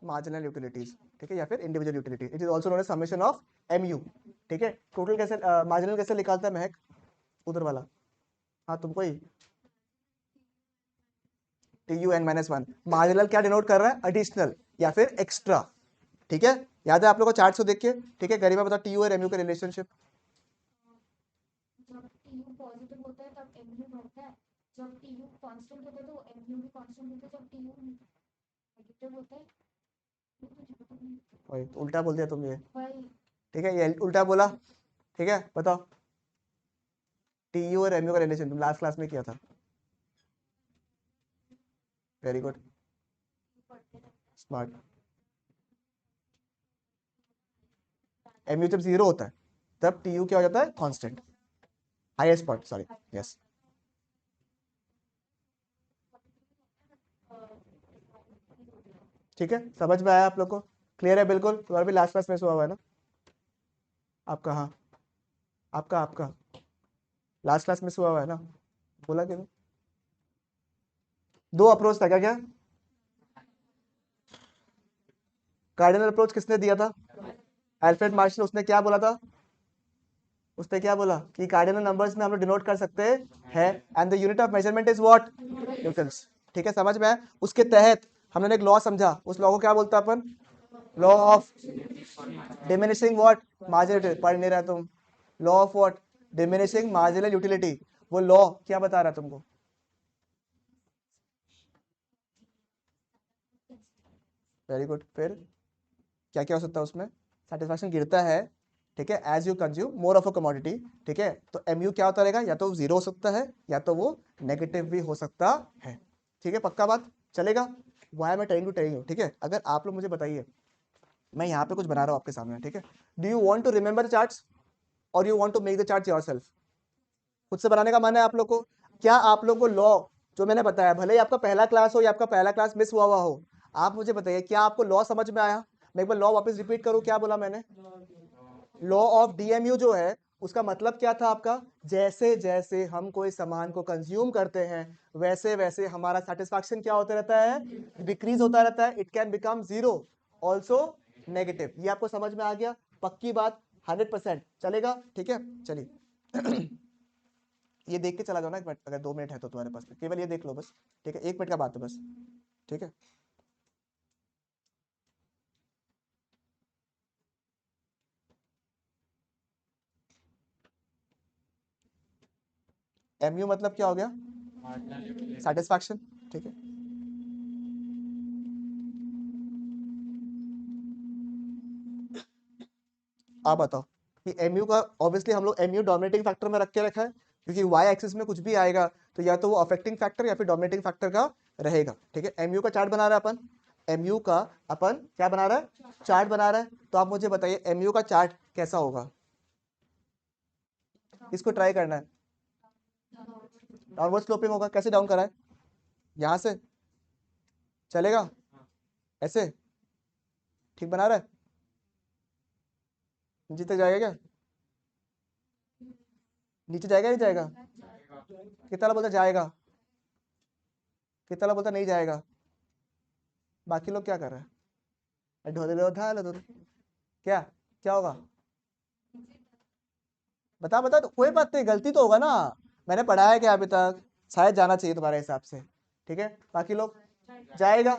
मार्जिनल यूटिलिटीज, ठीक है, या फिर individual utility, it is also known as summation of MU. ठीक है, टोटल कैसे, मार्जिनल कैसे निकालता है महक, उधर वाला, हाँ तुमको ही, TUN-1, मार्जिनल क्या डिनोट कर रहा है, एडिशनल या फिर एक्स्ट्रा। ठीक है, याद है आप लोगों को चार्ट से देख के। ठीक है, गरिमा बताओ TU और MU का रिलेशनशिप। जब TU पॉजिटिव होता है तब MU बढ़ता है, जब TU कांस्टेंट होता है तो MU भी कांस्टेंट होता है, जब TU नेगेटिव होता है वही तो उल्टा बोल दिया तुम ये। भाई। ठीक है, ये उल्टा बोला। ठीक है, बताओ TU और MU का रिलेशन तुम लास्ट क्लास में किया था, वेरी गुड, स्मार्ट। MU जब जीरो होता है तब TU क्या हो जाता है, constant, highest part, sorry, yes. ठीक है, समझ में आया आप लोग को, क्लियर है बिल्कुल, तुम्हारा भी लास्ट क्लास में हुआ हुआ है ना आपका, हाँ आपका आपका लास्ट क्लास में हुआ हुआ है ना, बोला कि नहीं? दो अप्रोच था, क्या क्या, कार्डिनल अप्रोच किसने दिया था, अल्फ्रेड मार्शल। उसने क्या बोला था, उसने क्या बोला कि कार्डिनल नंबर्स में हम लोग डिनोट कर सकते हैं, and the unit of measurement is what, Newton's. ठीक है, समझ में आया। उसके तहत हमने एक लॉ समझा, उस लॉ को क्या बोलता है अपन, law of diminishing what, marginal, पढ़ नहीं रहा तुम, law of what, diminishing marginal utility. वो लॉ क्या बता रहा है तुमको, वेरी गुड, फिर क्या क्या हो सकता है उसमें, सेटिस्फैक्शन गिरता है। ठीक है, as you consume more of a commodity. ठीक है, तो MU क्या होता रहेगा, या तो जीरो हो सकता है या तो वो नेगेटिव भी हो सकता है। ठीक है, पक्का बात चलेगा, वाई मैं टेलिंग टू टेलिंग यू। ठीक है, अगर आप लोग मुझे बताइए, मैं यहाँ पे कुछ बना रहा हूँ आपके सामने, ठीक है, do you want to remember charts और you want to make the chart yourself, खुद से बनाने का मन है आप लोग को, क्या आप लोग को लॉ जो मैंने बताया, भले ही आपका पहला क्लास हो या आपका पहला क्लास मिस हुआ हो, आप मुझे बताइए क्या आपको लॉ समझ में आया। मैं एक बार लॉ वापस रिपीट करूं, क्या बोला मैंने, लॉ ऑफ DMU जो है उसका मतलब क्या था आपका, जैसे जैसे हम कोई सामान को कंज्यूम करते हैं वैसे वैसे हमारा सेटिस्फैक्शन क्या होता रहता है, डिक्रीज होता रहता है, it can become zero, also negative. ये आपको समझ में आ गया, पक्की बात, 100% चलेगा। ठीक है, चलिए ये देख के चला जाओ ना एक मिनट, अगर 2 मिनट है तो तुम्हारे पास, केवल ये देख लो बस। ठीक है, 1 मिनट का बात है बस। ठीक है, MU मतलब क्या हो गया, सेटिस्फैक्शन। ठीक है, आप बताओ कि MU का, ऑब्वियसली हम लोग MU डोमिनेटिंग फैक्टर में रख के रखा है, क्योंकि वाई एक्सिस में कुछ भी आएगा तो या तो वो अफेक्टिंग फैक्टर या फिर डोमिनेटिंग फैक्टर का रहेगा। ठीक है, MU का चार्ट बना रहा है अपन, MU का अपन क्या बना रहा है, चार्ट बना रहा है। तो आप मुझे बताइए MU का चार्ट कैसा होगा, इसको ट्राई करना है, डाउनवर्ड स्लोपिंग होगा, कैसे डाउन करा है, यहाँ से चलेगा, ऐसे ठीक बना रहा है, नीचे तक जाएगा क्या? नीचे जाएगा नहीं जाएगा? कितना बोलता जाएगा, कितना बोलता नहीं जाएगा? बाकी लोग क्या कर रहे हैं? ढोले लो था लो क्या क्या होगा? बता बता, तो कोई बात नहीं, गलती तो होगा ना, मैंने पढ़ाया क्या अभी तक, शायद जाना चाहिए तुम्हारे हिसाब से, ठीक है। बाकी लोग जाएगा,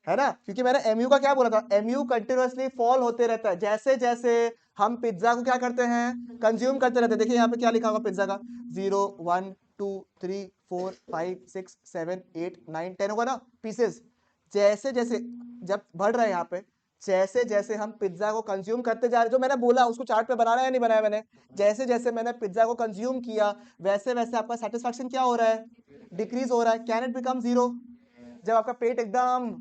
है ना, क्योंकि मैंने एमयू का क्या बोला था, एमयू कंटिन्यूअसली फॉल होते रहता है, जैसे जैसे हम पिज्जा को क्या करते हैं, कंज्यूम करते रहते हैं। देखिए यहाँ पे क्या लिखा होगा पिज्जा का, 0 1 2 3 4 5 6 7 8 9 10 होगा ना पीसेस। जैसे जैसे जब बढ़ रहा है यहाँ पे, जैसे जैसे हम पिज्जा को कंज्यूम करते जा रहे हैं, जो मैंने बोला उसको चार्ट पे बनाना है या नहीं बनाया मैंने, जैसे जैसे मैंने पिज्जा को कंज्यूम किया वैसे वैसे आपका सेटिस्फैक्शन क्या हो रहा है, डिक्रीज हो रहा है। Can it become zero? जब आपका पेट एकदम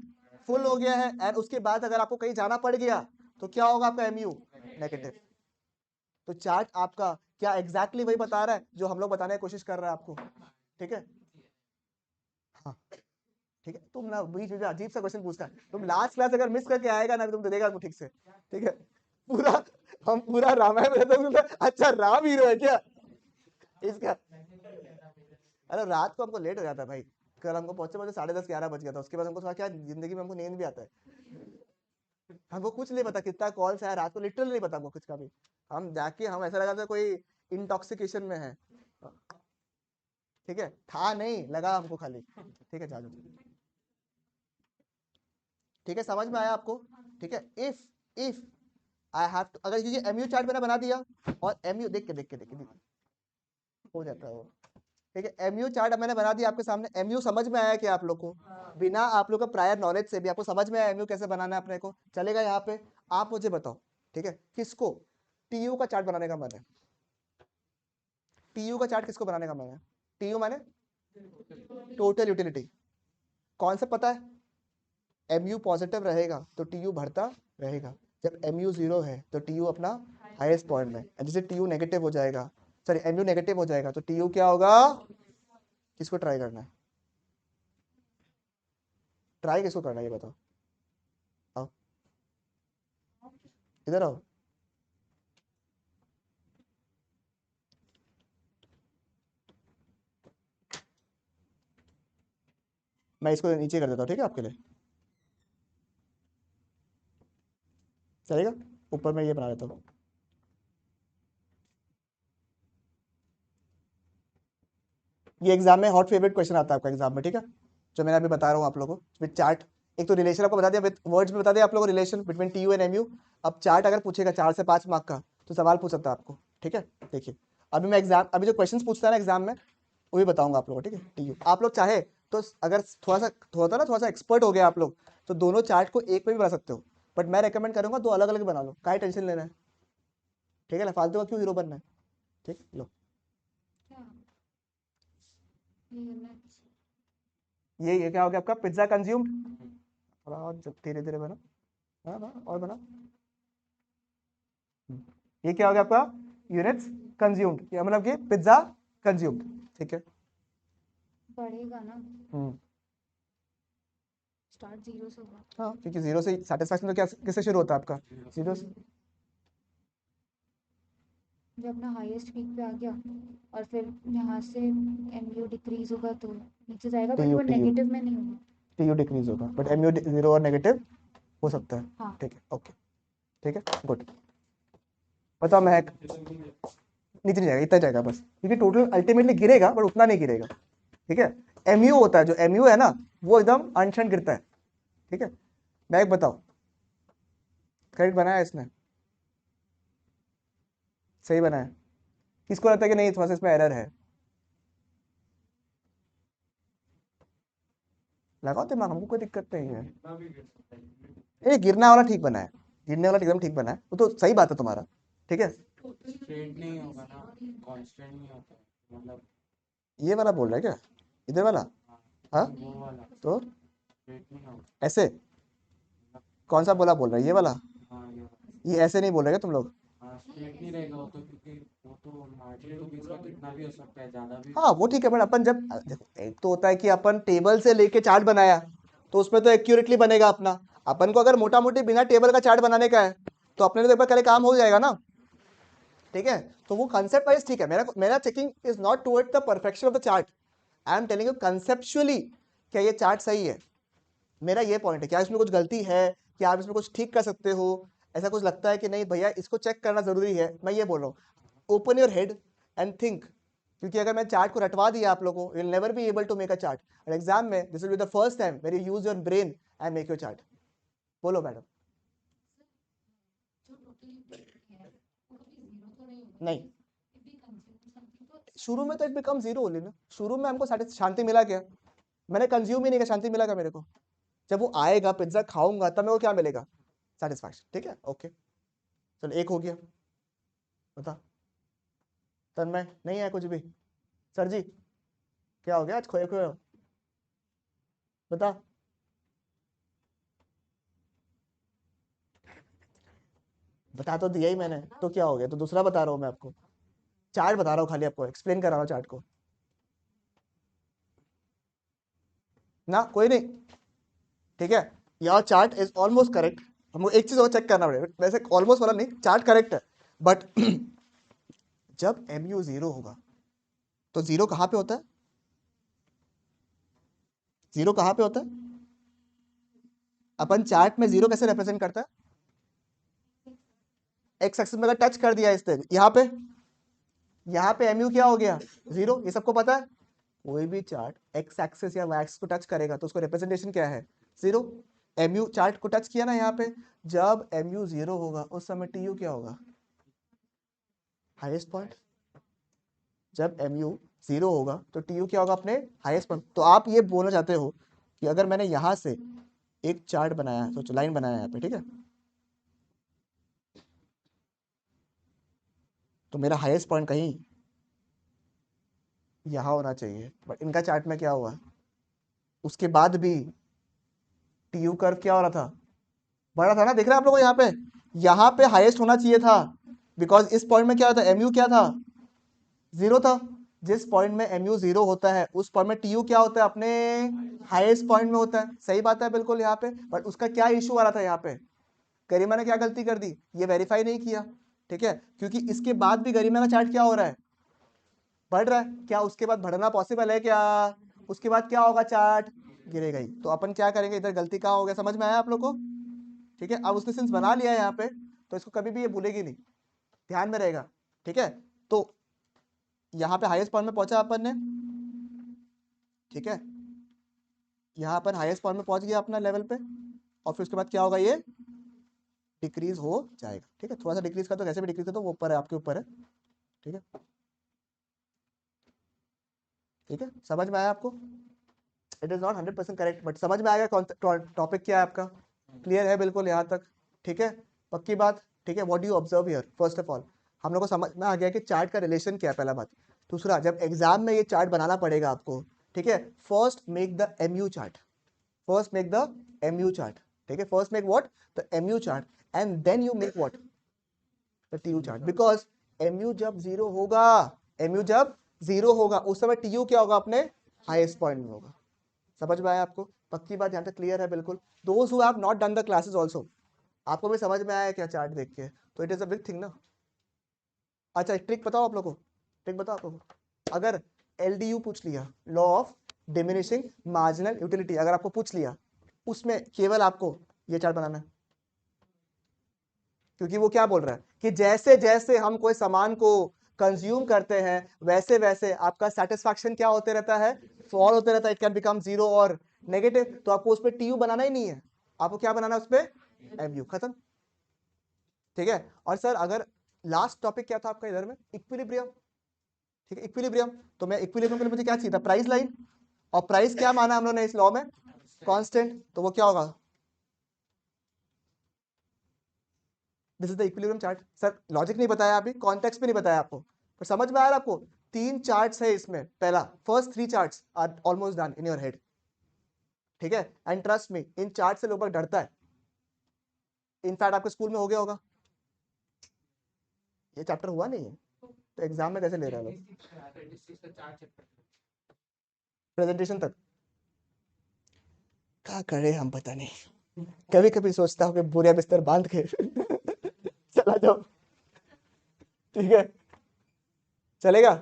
फुल हो गया है एंड उसके बाद अगर आपको कहीं जाना पड़ गया तो क्या होगा आपका एमयू, नेगेटिव। तो चार्ट आपका क्या एग्जैक्टली वही बता रहा है जो हम लोग बताने की कोशिश कर रहे हैं आपको, ठीक है। हाँ ठीक है, तुम ना बीच में अजीब सा क्वेश्चन पूछता है, तुम लास्ट क्लास अगर मिस करके आएगा ना तुम तो देगा ठीक से, ठीक है। पूरा हम पूरा रामायण में रहते हैं, अच्छा राम हीरो है क्या इसका? अरे रात को हमको लेट हो जाता है भाई, कल हमको पहुंचे पहुंचे 10:30 11 बज गया था, उसके बाद हमको थोड़ा क्या जिंदगी में हमको नींद भी आता है, हमको कुछ नहीं पता कितना कॉल से आया रात को, लिटरली नहीं पता हमको कुछ का भी। हम जाके हम ऐसा लगा था कोई इंटॉक्सिकेशन में है, ठीक है, था नहीं लगा हमको खाली, ठीक है। जाओ, ठीक है, समझ में आया आपको, ठीक है। इफ आई हैव टू, अगर ये एमयू चार्ट मैंने बना दिया और एमयू देख के हो जाता है वो, ठीक है। एमयू चार्ट अब मैंने बना दिया आपके सामने, एमयू समझ में आया कि आप लोग को, बिना आप लोग का प्रायर नॉलेज से भी आपको समझ में आया एमयू कैसे बनाना है अपने को, चलेगा यहाँ पे। आप मुझे बताओ, ठीक है, किसको टीयू का चार्ट बनाने का मन है, टीयू का चार्ट किसको बनाने का मन है? टीयू माने टोटल यूटिलिटी, कॉन्सेप्ट पता है, एमयू पॉजिटिव रहेगा तो टीयू बढ़ता रहेगा, जब एमयू 0 है तो टीयू अपना हाईएस्ट पॉइंट में, जैसे टीयू नेगेटिव हो जाएगा, सॉरी एमयू नेगेटिव हो जाएगा तो टीयू क्या होगा? किसको ट्राई करना है, ट्राई किसको करना है ये बताओ, आओ इधर आओ। मैं इसको नीचे कर देता हूँ, ठीक है, आपके लिए चलेगा, ऊपर मैं ये बना लेता हूँ। ये एग्जाम में हॉट फेवरेट क्वेश्चन आता है आपका एग्जाम में, ठीक है, जो मैंने अभी बता रहा हूँ आप लोगों को विद चार्ट। एक तो रिलेशन आपको बता दिया, विद वर्ड्स में बता दिया आप लोगों को relation between TU and MU. अब चार्ट अगर पूछेगा 4 से 5 मार्क का तो सवाल पूछ सकता है आपको, ठीक है। देखिए अभी मैं एग्जाम, अभी जो क्वेश्चन पूछता है ना एग्जाम में वो भी बताऊंगा आप लोगों को, ठीक है। टीयू आप लोग चाहे तो अगर थोड़ा सा एक्सपर्ट हो गया आप लोग तो दोनों चार्ट को एक में भी बना सकते हो, बट मैं रेकमेंड करूंगा दो अलग अलग बना लो, काहे टेंशन लेना है, ठीक है ना, फालतू का क्यों हीरो बनना है, ठीक लो। क्या ये करना है? ये क्या हो गया आपका पिज्जा कंज्यूम्ड, थोड़ा और धीरे धीरे बना, हाँ हाँ और बना। ये क्या हो गया आपका यूनिट्स कंज्यूम्ड, ये मतलब कि पिज्जा कंज्यूम्ड, ठीक है। बढ़ेगा ना, स्टार्ट 0 से होगा। हाँ क्योंकि 0 से सेटिस्फैक्शन तो क्या किससे शुरू होता है आपका, 0 से। जब अपना हाईएस्ट पीक पे आ गया और फिर यहाँ से एमयू डिक्रीज होगा तो नीचे जाएगा, बट वो नेगेटिव में नहीं होगा, टीयू डिक्रीज होगा बट एमयू 0 और नेगेटिव हो सकता है, हाँ। ठीक है, ओके, ठीक है, गुड। बताओ मैं नीचे नहीं जाएगा, इतना जाएगा बस, क्योंकि टोटल अल्टीमेटली गिरेगा बट उतना नहीं गिरेगा, ठीक है। एमयू होता है, जो एमयू है ना वो एकदम अनशन गिरता है, ठीक है। मैं एक बताओ, करेक्ट बनाया इसने, सही बनाया, किसको लगता है कि नहीं थोड़ा सा इसमें एरर है? लगाओ दिमाग, हमको कोई दिक्कत नहीं है, ये गिरना वाला ठीक बना है, गिरने वाला एकदम ठीक बना है, वो तो सही बात है तुम्हारा, ठीक है। स्ट्रेट नहीं होगा ना, कांस्टेंट नहीं होता है, मतलब ये वाला बोल रहा है क्या, इधर वाला? हाँ वो वाला तो स्ट्रेट नहीं होगा। ऐसे कौन सा बोला बोल रहा है, ये वाला? हाँ ये ऐसे नहीं बोल रहे क्या तुम लोग? हाँ स्ट्रेट नहीं रहेगा वो तो, क्योंकि वो तो मार्जिन टू बीच का कितना भी हो सकता है, ज़्यादा भी। हाँ वो ठीक है, बट अपन जब देखो एक तो होता है कि अपन टेबल से लेके चार्ट बनाया तो उसमें तो एक्यूरेटली बनेगा अपना, अपन को अगर मोटा मोटी बिना टेबल का चार्ट बनाने का है तो अपने तो एक बार करे काम हो जाएगा ना, ठीक है, तो वो कंसेप्ट वाइज ठीक है, मेरा checking is not toward the perfection of the chart, I am telling you conceptually क्या ये चार्ट सही है। मेरा ये पॉइंट है, क्या इसमें कुछ गलती है, क्या आप इसमें कुछ ठीक कर सकते हो, ऐसा कुछ लगता है कि नहीं भैया इसको चेक करना जरूरी है, मैं ये बोल रहा हूँ open your head and think. क्योंकि अगर मैं चार्ट को रटवा दिया आप लोगों को, you will never be able to make a chart, और एग्जाम में this will be the first time where you use your brain and make your chart. बोलो मैडम। जो टोटली है वो कभी जीरो तो नहीं होगा। नहीं, If we consume something तो शुरू में तो इट बिकम जीरो ओनली ना, शुरू में हमको शांति मिला क्या, मैंने कंज्यूम ही नहीं किया, शांति मिला क्या मेरे को, जब वो आएगा पिज्जा खाऊंगा तब मेरे को क्या मिलेगा, सेटिस्फैक्शन। ठीक है, ओके, चलो एक हो गया। बता तन्मय, नहीं है कुछ भी, सर जी क्या हो गया, आज खोए खोए हो, बता। बता तो दिया ही मैंने, तो क्या हो गया, तो दूसरा बता रहा हूँ मैं आपको, चार्ट बता रहा हूँ, खाली आपको एक्सप्लेन कर रहा हूँ चार्ट को ना, कोई नहीं। ठीक है, your chart is almost correct, हमको एक चीज और चेक करना पड़ेगा, वैसे ऑलमोस्ट वाला नहीं, चार्ट करेक्ट है, बट जब mu जीरो होगा तो जीरो कहाँ पे होता है, जीरो कहाँ पे होता है, अपन चार्ट में जीरो कैसे रिप्रेजेंट करता है, एक्स एक्सिस में अगर टच कर दिया इस तरह यहाँ पे mu क्या हो गया, जीरो, ये सबको पता है। कोई भी चार्ट एक्स एक्सिस या वाई एक्सिस को टच करेगा तो उसको रिप्रेजेंटेशन क्या है, जीरो। mu चार्ट को टच किया ना यहाँ पे, जब mu जीरो होगा उस समय tu क्या होगा, हाईएस्ट पॉइंट। जब mu जीरो होगा तो tu क्या होगा, अपने हाईएस्ट पॉइंट। तो आप ये बोलना चाहते हो कि अगर मैंने यहां से एक चार्ट बनाया, तो लाइन बनाया यहाँ पे, ठीक है, तो मेरा हाईएस्ट पॉइंट कहीं यहां होना चाहिए, बट इनका चार्ट में क्या हुआ, उसके बाद भी tu कर्व क्या हो रहा था, बड़ा था ना, देख रहे हैं आप लोग यहाँ पे हाईएस्ट होना चाहिए था, बिकॉज इस पॉइंट में क्या होता है, mu क्या था, जीरो था। जिस पॉइंट में mu जीरो होता है उस पॉइंट में tu क्या होता है, अपने हाईएस्ट पॉइंट में होता है, सही बात है बिल्कुल यहाँ पे। बट उसका क्या इशू आ रहा था यहाँ पे, गरिमा ने क्या गलती कर दी, ये वेरीफाई नहीं किया, ठीक है, क्योंकि इसके बाद भी गरिमा का चार्ट क्या हो रहा है, बढ़ रहा है, क्या उसके बाद बढ़ना पॉसिबल है क्या, उसके बाद क्या होगा, चार्ट गिरेगा ही। तो अपन क्या करेंगे, इधर गलती कहाँ हो गया, समझ में आया आप लोग को, ठीक है। अब उसने सेंस बना लिया है यहाँ पे, तो इसको कभी भी ये भूलेगी नहीं, ध्यान में रहेगा, ठीक है। तो यहाँ पे हाईएस्ट पॉइंट में पहुंचा अपन ने, ठीक है, यहाँ पर हाईएस्ट पॉइंट में पहुंच गया अपना लेवल पे, और फिर उसके बाद क्या होगा, ये डिक्रीज हो जाएगा, ठीक है, थोड़ा सा डिक्रीज कर दो, कैसे भी डिक्रीज कर दो, वो ऊपर है, आपके ऊपर है, ठीक है, ठीक है, समझ में आया आपको। It is not 100% correct, but समझ में आएगा टॉपिक क्या है आपका, क्लियर है बिल्कुल यहाँ तक, ठीक है, पक्की बात, ठीक है। What do you observe here, first of all हम लोग को समझ में आ गया कि चार्ट का रिलेशन क्या है, पहला बात। दूसरा, जब एग्जाम में ये चार्ट बनाना पड़ेगा आपको, ठीक है, first make the mu chart, first make the mu chart, ठीक है, first make what, the mu chart, and then you make what, the tu chart, because mu जब जीरो होगा, mu जब जीरो होगा उस समय tu क्या होगा, अपने हाईएस्ट पॉइंट में होगा। समझ में आया आपको, पक्की बात, यहाँ तक क्लियर है बिल्कुल। Those who have not done the classes also, आपको भी समझ में आया क्या चार्ट देख के, तो it is a big thing ना। अच्छा एक ट्रिक बताओ आप लोगों को, ट्रिक बताओ आप लोगों को, अगर LDU पूछ लिया, law of diminishing marginal utility, अगर आपको पूछ लिया, उसमें केवल आपको ये चार्ट बनाना है, क्योंकि वो क्या बोल रहा है कि जैसे जैसे हम कोई सामान को कंज्यूम करते हैं वैसे वैसे आपका सेटिस्फैक्शन क्या होते रहता है, फॉल होते रहता है, इट कैन बिकम जीरो और नेगेटिव। तो आपको उस पर TU बनाना ही नहीं है, आपको क्या बनाना है उस पर, MU, खत्म, ठीक है। और सर अगर लास्ट टॉपिक क्या था आपका इधर में, इक्विलिब्रियम, ठीक है, इक्विलिब्रियम, तो मैं इक्विलिब्रियम के लिए मुझे क्या चाहिए था, प्राइस लाइन, और प्राइस क्या माना हम लोगों ने इस लॉ में, कांस्टेंट, तो वो क्या होगा, this is the equilibrium chart. Sir logic नहीं बताया अभी, कॉन्टेक्स्ट भी नहीं बताया आपको, पर समझ में आ रहा है आपको, 3 चार्ट्स है इसमें, पहला first 3 charts are almost done in your head, ठीक है, and trust me in chart से लोग डरता है, इनफैक्ट आपके स्कूल में हो गया होगा, ये चैप्टर हुआ नहीं है तो एग्जाम में कैसे ले रहे हैं लोग, प्रेजेंटेशन तक क्या करे हम पता नहीं, कभी कभी सोचता हूँ कि बुरे बिस्तर बांध के चला जाओ, ठीक है, चलेगा?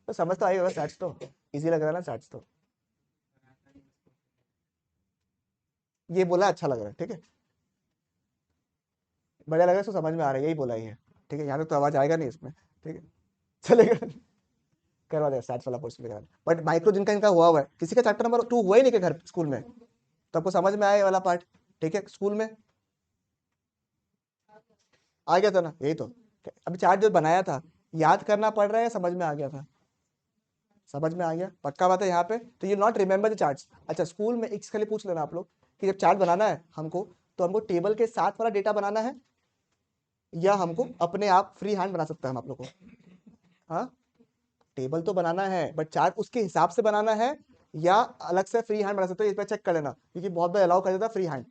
तो समझ तो आई होगा, सैट्स तो इजी लग रहा है ना, सैट्स तो ये बोला अच्छा लग रहा है, ठीक है, बढ़िया लग रहा है, इसको समझ में आ रहा है, यही बोला ही है, ठीक है, यहाँ तक तो आवाज आएगा नहीं इसमें, ठीक है, चलेगा? करवा देगा सैट्स वाला पोर्शन करा, बट माइक्रो जिनका इनका हुआ है, किसी का चैप्टर नंबर 2 हुआ ही नहीं के घर स्कूल में, तो आपको समझ में आया ये वाला पार्ट, ठीक है, स्कूल में आ गया था ना, यही तो, अभी चार्ट जो बनाया था याद करना पड़ रहा है, समझ में आ गया था, समझ में आ गया, पक्का बात है यहाँ पे, तो you not remember the charts. अच्छा, स्कूल में एक खाली पूछ लेना आप लोग कि जब चार्ट बनाना है हमको, तो हमको टेबल के साथ वाला डेटा बनाना है या हमको अपने आप फ्री हैंड बना सकते हैं हम आप लोग को? हाँ, टेबल तो बनाना है, बट चार्ट उसके हिसाब से बनाना है या अलग से फ्री हैंड बना सकते हो, इस पर चेक कर लेना, क्योंकि बहुत बार अलाउ कर देता फ्री हैंड,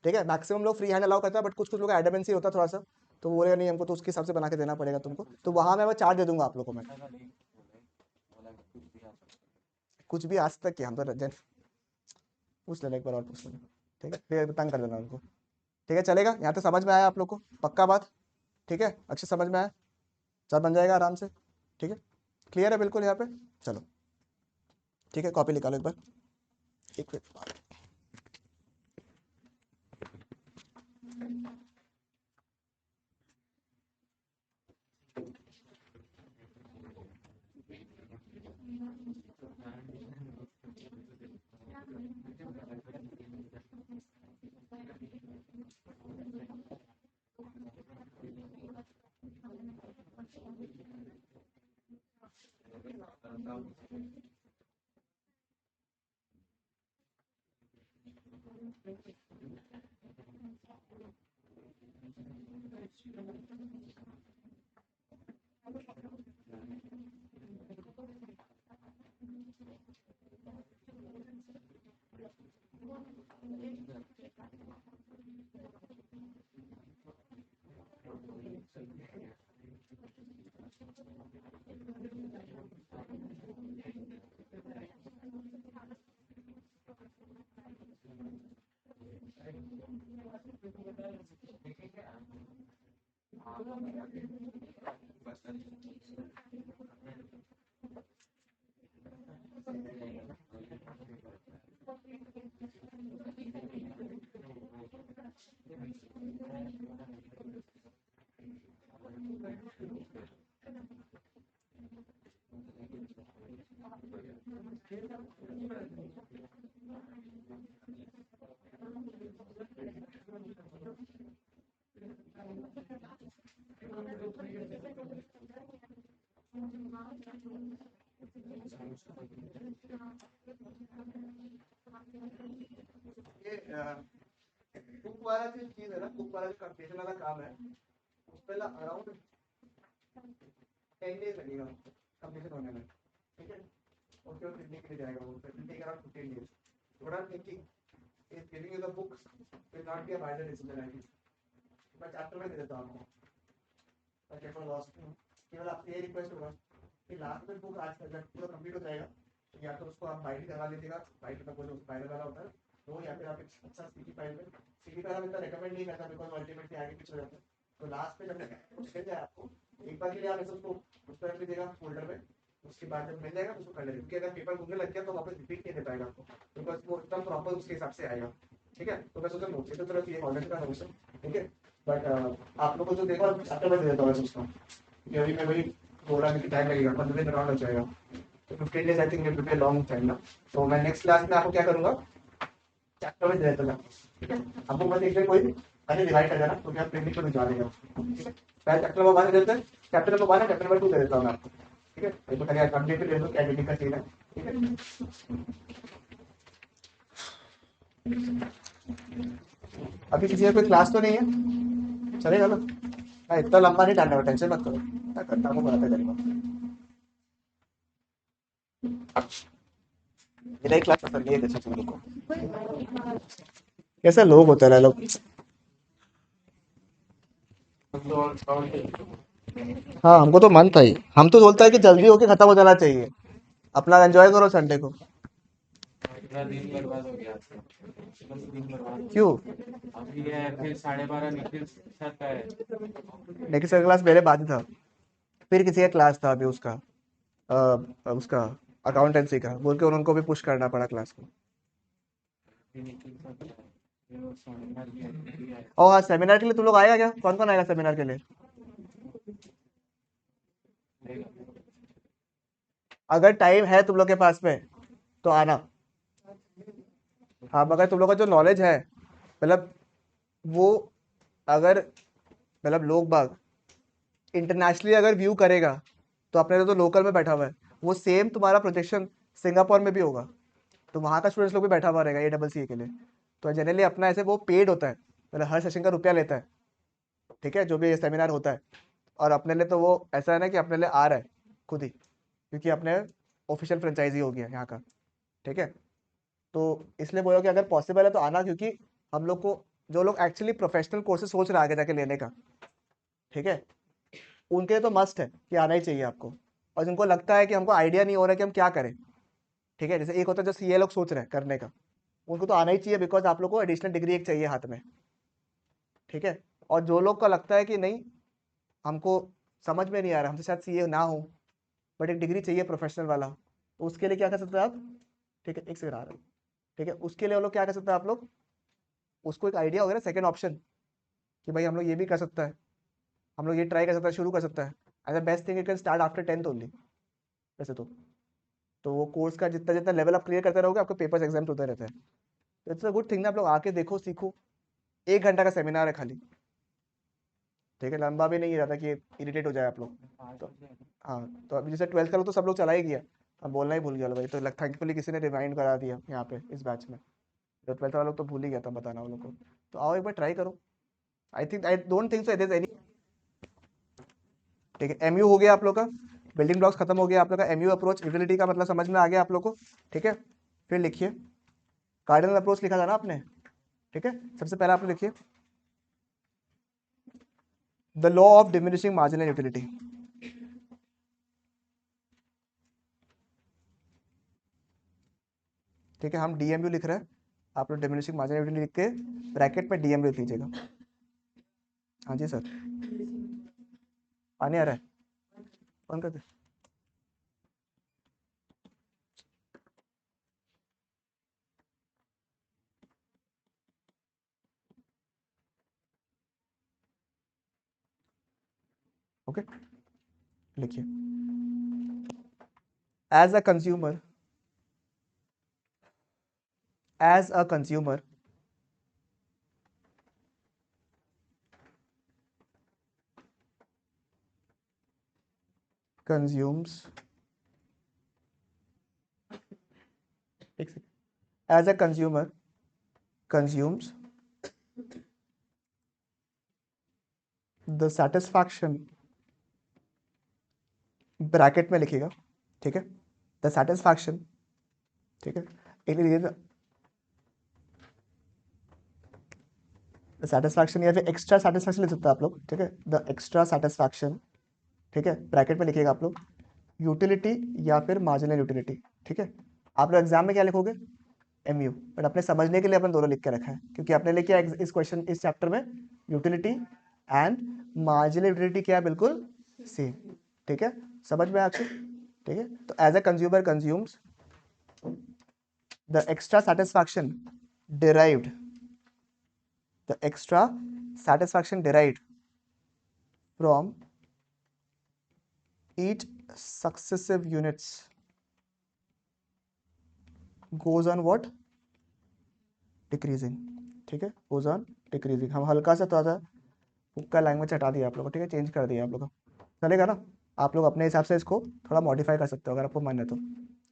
ठीक है, मैक्सिमम लोग फ्री हैंड अलाउ करता है, बट कुछ कुछ लोग एडमेंसी होता है थोड़ा सा, तो वो बोलेगा नहीं हमको तो उसके हिसाब से बना के देना पड़ेगा तुमको, तो वहां मैं वो चार्ट दे दूंगा आप लोग को मैं, कुछ भी आज तक हम तो रंजन पूछ लेना, एक बार और पूछ लेना, ठीक है, फिर तंग कर देना उनको, ठीक है, चलेगा? यहाँ तक समझ में आया आप लोग को, पक्का बात, ठीक है, अच्छे समझ में आया, सब बन जाएगा आराम से, ठीक है, क्लियर है बिल्कुल यहाँ पे? चलो ठीक है, कॉपी निकालो एक बार, एक मिनट, ये कुक वाला जो चीज है ना, कुक वाला जो कंप्लीशन वाला काम है, उस पे अराउंड 10 डेज लगेगा कंप्लीशन होने में, ठीक है, उसके बाद प्रिंटिंग के लिए जाएगा, वो प्रिंटिंग अराउंड 15 डेज, थोड़ा thinking is giving you the book will not be a binary decision, I think मैं चैप्टर में दे देता हूं आपको, ताकि अपन लॉस्ट केवल आपसे ये रिक्वेस्ट होगा कि लास्ट में बुक आज तक पूरा कंप्लीट हो जाएगा, तो या तो उसको आप बाइंड करवा लीजिएगा, बाइंड मतलब वो जो बाइंडर वाला होता है वो, या फिर आप एक अच्छा सीडी फाइल में, सीडी फाइल में इतना रिकमेंड नहीं करता बिकॉज अल्टीमेटली आगे पीछे हो जाता है, तो लास्ट में जब मिल जाए आपको एक बार के लिए आप उसको उस पर रख लीजिएगा फोल्डर में, उसके बाद जब मिल जाएगा तो उसको कर लेंगे, क्योंकि अगर पेपर घूमने लग गया तो वापस रिपीट नहीं दे पाएगा आपको, बिकॉज वो एकदम प्रॉपर उसके हिसाब से आएगा, ठीक है, तो मैं सोचा नोट तो तरफ ये ऑर्डर का सोल्यूशन, ठीक है, बट आप लोगों को जो देखो चैप्टर में दे देता हूँ मैं सोचता हूँ, क्योंकि अभी मैं वही बोल रहा हूँ कि टाइम लगेगा, 15 दिन अराउंड हो जाएगा, तो 15 days I think it will be long time ना, तो मैं नेक्स्ट क्लास में आपको क्या करूँगा, चैप्टर में दे देता हूँ, ठीक है, आपको बस एक दिन कोई पहले डिवाइड कर देना, तो मैं प्रिंटिंग को भिजवा देगा, ठीक है, पहले चैप्टर नंबर 1 दे देते हैं, चैप्टर नंबर 1 है, चैप्टर नंबर 2 दे देता हूँ मैं आपको, ठीक है, एक बार खाली कंप्लीट कर दो क्या एडिटिंग का चीज है, ठीक है, अभी किसी का कोई क्लास तो नहीं है, चलेगा ना? मैं इतना लंबा नहीं डालना, टेंशन मत करो, मैं करता हूँ बनाते करूँगा, मेरा ही क्लास पसंद नहीं है अच्छा तुम लोग को, कैसे लोग होते हैं लोग, हाँ हमको तो मन था ही, हम तो बोलता है कि जल्दी होके खत्म हो जाना चाहिए, अपना एंजॉय करो संडे को, पूरा दिन बर्बाद हो गया आज का। बस दिन बर्बाद। क्यों? अभी है फिर 12:30 निखिल सर का है। नेक्स्ट क्लास मेरे बाद ही था, फिर किसी का क्लास था अभी उसका उसका अकाउंटेंसी का, बोल के उनको भी पुश करना पड़ा क्लास को। और हाँ, सेमिनार के लिए तुम लोग आएगा क्या? कौन कौन आएगा सेमिनार के लिए? अगर टाइम है तुम लोग के पास में तो आना। हाँ, मगर तुम लोग का जो नॉलेज है, मतलब वो, अगर मतलब लोग बाग इंटरनेशनली अगर व्यू करेगा तो अपने तो लोकल में बैठा हुआ है, वो सेम तुम्हारा प्रोजेक्शन सिंगापुर में भी होगा, तो वहाँ का स्टूडेंट्स लोग भी बैठा हुआ रहेगा ACCA के लिए। तो जनरली अपना ऐसे वो पेड होता है, मतलब हर सेशन का रुपया लेता है, ठीक है, जो भी सेमिनार होता है। और अपने लिए तो वो ऐसा है ना कि अपने लिए आ रहा है खुद ही, क्योंकि अपने ऑफिशियल फ्रेंचाइजी हो गया यहाँ का, ठीक है। तो इसलिए बोलो कि अगर पॉसिबल है तो आना, क्योंकि हम लोग को, जो लोग एक्चुअली प्रोफेशनल कोर्सेज सोच रहे हैं आगे जाके लेने का, ठीक है, उनके लिए तो मस्ट है कि आना ही चाहिए आपको। और जिनको लगता है कि हमको आइडिया नहीं हो रहा है कि हम क्या करें, ठीक है, जैसे एक होता है जो CA लोग सोच रहे हैं करने का, उनको तो आना ही चाहिए, बिकॉज आप लोग को एडिशनल डिग्री एक चाहिए हाथ में, ठीक है। और जो लोग का लगता है कि नहीं, हमको समझ में नहीं आ रहा, हमसे शायद CA ना हो, बट एक डिग्री चाहिए प्रोफेशनल वाला, तो उसके लिए क्या कर सकते हैं आप? ठीक है, एक सेकंड आ रहा है, ठीक है, उसके लिए वो लोग क्या कर सकते हैं आप लोग? उसको एक आइडिया वगैरह सेकंड ऑप्शन, कि भाई हम लोग ये भी कर सकता है, हम लोग ये ट्राई कर सकते हैं, शुरू कर सकता है। As best thing you can start after 10th only, वैसे तो वो कोर्स का जितना जितना लेवल आप क्लियर करते रहोगे, आपके पेपर्स एग्जाम होते रहते हैं। तो इट्स अ गुड थिंग ना, आप लोग आके देखो, सीखो। 1 घंटा का सेमिनार है खाली, ठीक है, लंबा भी नहीं रहता कि इरिटेट हो जाए आप लोग। तो हाँ, तो अभी जैसे 12th का लोग तो सब लोग चला ही गया, अब बोलना ही भूल गया भाई, तो थैंकफुली किसी ने रिमाइंड करा दिया यहाँ पे इस बैच में। तो 12th वाला लोग तो भूल ही गया था बताना उन लोग को। तो आओ एक बार ट्राई करो। I don't think so any. ठीक है, MU हो गया आप लोग का, बिल्डिंग ब्लॉक्स खत्म हो गया आप लोग का। MU अप्रोच यूटिलिटी का मतलब समझ में आ गया आप लोग को, ठीक है। फिर लिखिए, कार्डिनल अप्रोच लिखा था ना आपने, ठीक है। सबसे पहले आपने लिखिए the law of diminishing marginal utility. ठीक है, हम DMU लिख रहे हैं, आप लोग डिमिनिशिंग मार्जिनल यूटिलिटी लिख के ब्रैकेट में DMU लिख लीजिएगा। हाँ जी सर, पानी आ रहा है, बंद कर दे। ओके, लिखिए as a consumer, as a consumer consumes, as a consumer consumes the satisfaction, bracket में लिखिएगा, ठीक है, द सेटिस्फैक्शन, ठीक है, एक लिखिएगा द सेटिस्फैक्शन, या फिर एक्स्ट्रा सेटिस्फैक्शन लिख सकते हैं आप लोग, ठीक है, द एक्स्ट्रा सेटिस्फैक्शन, ठीक है, ब्रैकेट में लिखिएगा आप लोग यूटिलिटी या फिर मार्जिनल यूटिलिटी, ठीक है। आप लोग एग्जाम में क्या लिखोगे? MU, बट अपने समझने के लिए अपन दोनों लिख के रखा है, क्योंकि आपने लिखा है इस क्वेश्चन, इस चैप्टर में यूटिलिटी एंड मार्जिनल यूटिलिटी क्या है, बिल्कुल सेम, ठीक है, समझ में आपको, ठीक है। तो as a consumer consumes the extra satisfaction derived, the extra satisfaction derived from each successive units goes on what? Decreasing, ठीक है, goes on decreasing। हम हल्का सा थोड़ा सा का लैंग्वेज हटा दिया आप लोगों को, ठीक है, चेंज कर दिया आप लोगों का, चलेगा ना? आप लोग अपने हिसाब से इसको थोड़ा मॉडिफाई कर सकते हो अगर आपको मन है तो।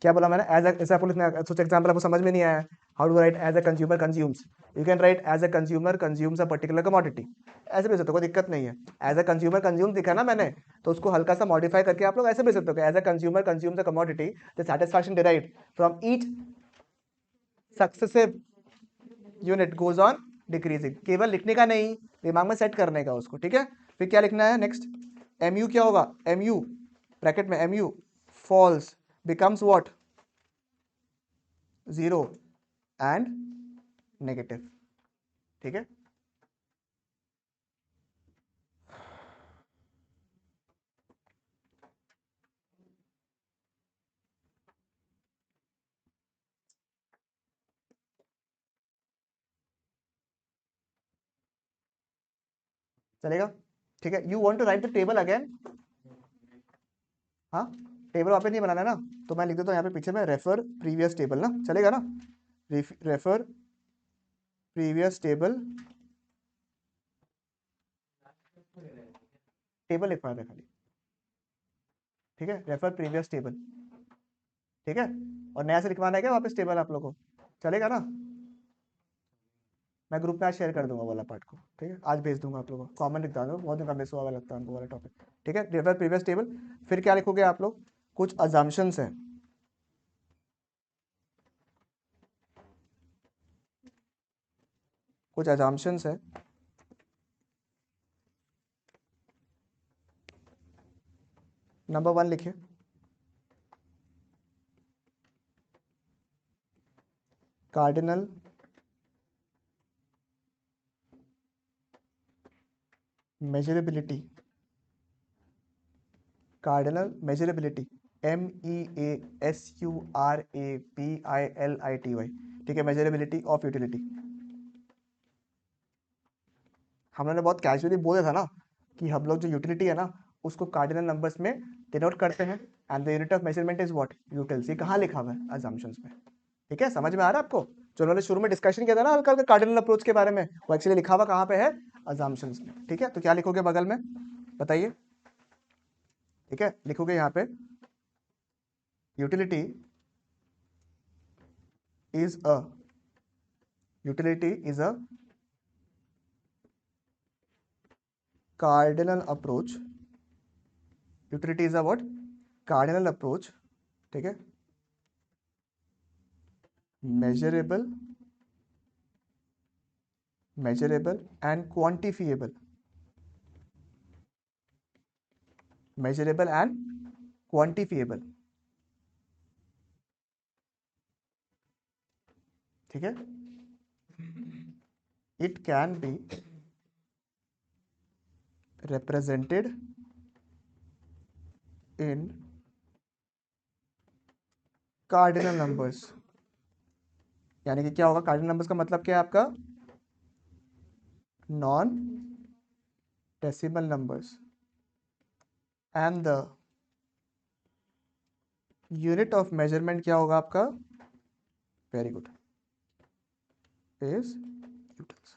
क्या बोला मैंने? एज ऐसे आपको लिखना है, सोच एग्जाम्पल आपको समझ में नहीं आया, how to write as a consumer consumes, you can write as a consumer consumes a particular commodity, ऐसे भी सकते हो, कोई दिक्कत नहीं है। एज अ कंज्यूमर कंज्यूम्स दिखा ना मैंने, तो उसको हल्का सा मॉडिफाई करके आप लोग ऐसे भी सकते हो, as a consumer consumes a commodity the satisfaction derived from each successive unit goes on decreasing. केवल लिखने का नहीं, दिमाग में सेट करने का उसको, ठीक है। फिर क्या लिखना है नेक्स्ट? MU क्या होगा? MU ब्रैकेट में MU falls becomes what? 0 and negative, ठीक है। चलेगा? ठीक है, you want to write the table again? हाँ, टेबल वहाँ पे नहीं बनाना है ना, तो मैं लिख देता हूँ यहाँ पे पीछे में रेफर प्रीवियस टेबल ना, चलेगा ना? रेफर प्रीवियस टेबल, टेबल लिखवा दे खाली, ठीक है? रेफर प्रीवियस टेबल, ठीक है? और नया से लिखवाना है क्या वापस टेबल आप लोगों को? चलेगा ना? मैं ग्रुप में आज शेयर कर दूंगा वाला पार्ट को, ठीक है? आज भेज दूंगा आप लोगों को, कॉमन लिख दूंगा, बहुत दिन का मिस हुआ लगता है हमको वाला टॉपिक, ठीक है? रेफर प्रीवियस टेबल, फिर क्या लिखोगे आप लोग? कुछ अजम्पशंस हैं, कुछ अजम्पशंस है, नंबर 1 लिखिए, cardinal measurability, cardinal measurability, MEASURABILITY, ठीक है? Measurability of utility. हम लोगों ने बहुत कैजुअली बोला था ना कि हम लोग जो यूटिलिटी है ना उसको कार्डिनल नंबर्स में डिनोट करते हैं, and the unit of measurement is what? Utils. ये कहाँ लिखा हुआ है? अजम्पशंस में, ठीक है? समझ में आ रहा है आपको? जो उन्होंने शुरू में डिस्कशन किया था ना हल्का हल्का कार्डिनल अप्रोच के बारे में, वो एक्चुअली लिखा हुआ कहाँ पे है? अजम्पशंस में, ठीक है? तो क्या लिखोगे बगल में, बताइए? ठीक है, लिखोगे यहाँ पे utility is a, utility is a cardinal approach, utility is a what? Cardinal approach, ठीक है? measurable and quantifiable, measurable and quantifiable, ठीक है? it can be represented in cardinal numbers, यानी कि क्या होगा? कार्डिनल नंबर्स का मतलब क्या है आपका? Non decimal numbers, and the unit of measurement क्या होगा आपका? वेरी गुड, इज यूटिल्स,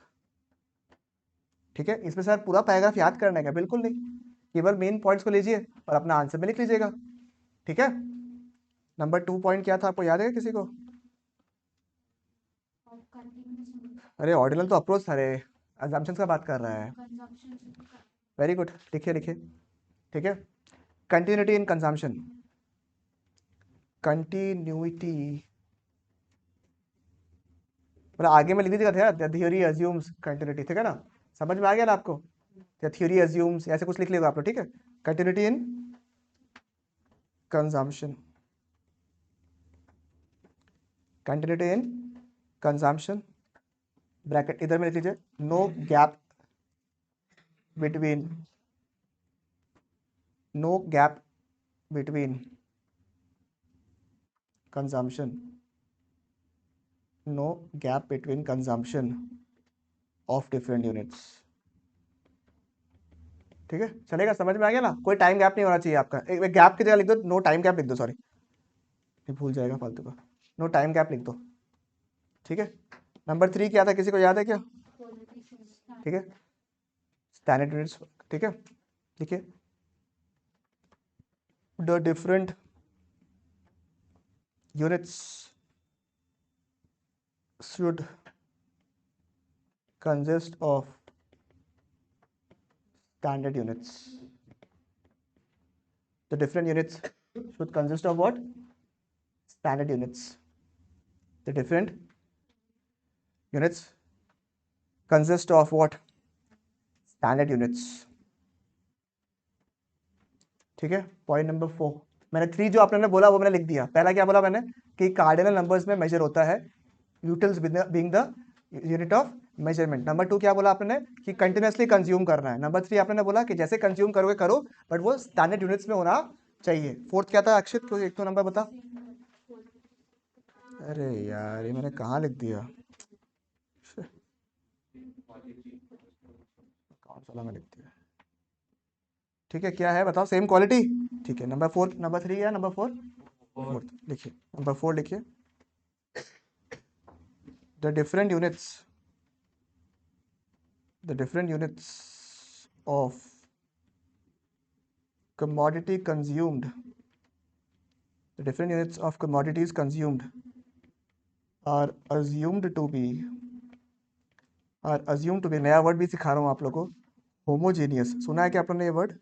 ठीक है? इसमें सर पूरा पैराग्राफ याद करने का बिल्कुल नहीं, केवल मेन पॉइंट्स को लीजिए और अपना आंसर में लिख लीजिएगा, ठीक है? नंबर 2 पॉइंट क्या था आपको याद है किसी को? और कंटिन्यूस अरे ऑर्डिनल तो अप्रोच था रे, अजम्पशंस का बात कर रहा है। कंजम्पशन वेरी गुड, लिखिए लिखिए, ठीक है? कंटिन्यूटी इन कंजम्पशन, कंटिन्यूटी मतलब आगे में लिख दीजिएगा, द थ्योरी अज्यूम्स कंटिन्यूटी, ठीक है ना? समझ में आ गया ना आपको? द थ्योरी अज्यूम्स ऐसे कुछ लिख लीजिएगा आप लोग, ठीक है? Continuity in consumption, continuity in consumption, bracket इधर में लिख लीजिए, no gap between, no gap between consumption, no gap between consumption of different units, ठीक है? चलेगा? समझ में आ गया ना? कोई टाइम गैप नहीं होना चाहिए आपका, एक गैप की जगह लिख दो नो टाइम गैप लिख दो, सॉरी नहीं भूल जाएगा फालतू का, नो टाइम गैप लिख दो, ठीक है? नंबर 3 क्या था, किसी को याद है क्या? ठीक है, स्टैंडर्ड यूनिट्स, ठीक है? लिखिए, the different units should consist of standard units, the different units should consist of what? Standard units, the different units consist of what? Standard units, ठीक है? पॉइंट नंबर 4, मैंने 3 जो आपने बोला वो मैंने लिख दिया। पहला क्या बोला मैंने कि कार्डिनल नंबर्स में मेजर होता है, utils being the unit of measurement. Number 2 क्या बोला आपने कि कंटिन्यूसली कंज्यूम करना है। नंबर 3 आपने बोला कि जैसे कंज्यूम करोगे करो, बट वो स्टैंडर्ड यूनिट्स में होना चाहिए। फोर्थ क्या था अक्षित, कोई एक तो नंबर बता। अरे यार ये मैंने कहाँ लिख दिया, कौन सा वाला में लिखते हैं? ठीक है, क्या है बताओ, सेम क्वालिटी। ठीक है, नंबर 4, नंबर 3 या नंबर 4? और फोर्थ लिखिए, नंबर 4 लिखिए। The different units of commodity consumed, the different units of commodities consumed are assumed to be, नया वर्ड भी सिखा रहा हूँ आप लोगों को, होमोजेनियस। सुना है क्या आप लोगों ने ये वर्ड?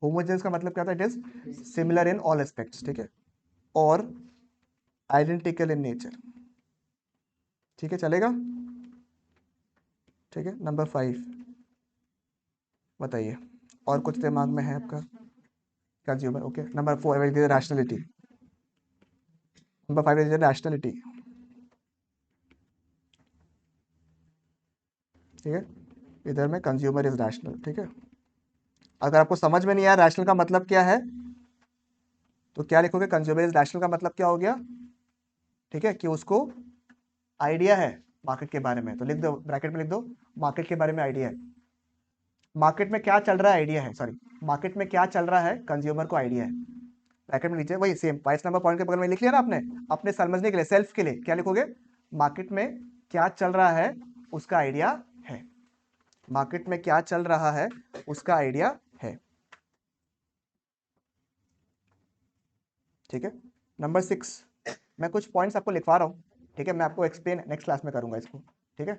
होमोजेनियस का मतलब क्या था? It is similar in all aspects, ठीक है, और आइडेंटिकल इन नेचर। ठीक है, चलेगा? ठीक है, नंबर 5 बताइए, और कुछ दिमाग में है आपका? Consumer, okay. Number 4 rationality, number 5 is rationality. ठीक है, इधर में कंज्यूमर इज रैशनल। ठीक है, अगर आपको समझ में नहीं आया रैशनल का मतलब क्या है, तो क्या लिखोगे? कंज्यूमर इज रैशनल का मतलब क्या हो गया? ठीक है, कि उसको आइडिया है मार्केट के बारे में, तो लिख दो, ब्रैकेट में लिख दो, मार्केट के बारे में आइडिया है। मार्केट में क्या चल रहा है, आइडिया है, सॉरी, मार्केट में क्या चल रहा है, कंज्यूमर को आइडिया है। ब्रैकेट में लीजिए, वही सेम 5 नंबर पॉइंट के बगल में लिख लिया ना आपने, अपने समझने के लिए, सेल्फ के लिए क्या लिखोगे? मार्केट में क्या चल रहा है उसका आइडिया है। मार्केट में क्या चल रहा है उसका आइडिया है। ठीक है, नंबर 6, मैं कुछ पॉइंट्स आपको लिखवा रहा हूँ, ठीक है, मैं आपको एक्सप्लेन नेक्स्ट क्लास में करूंगा इसको। ठीक है,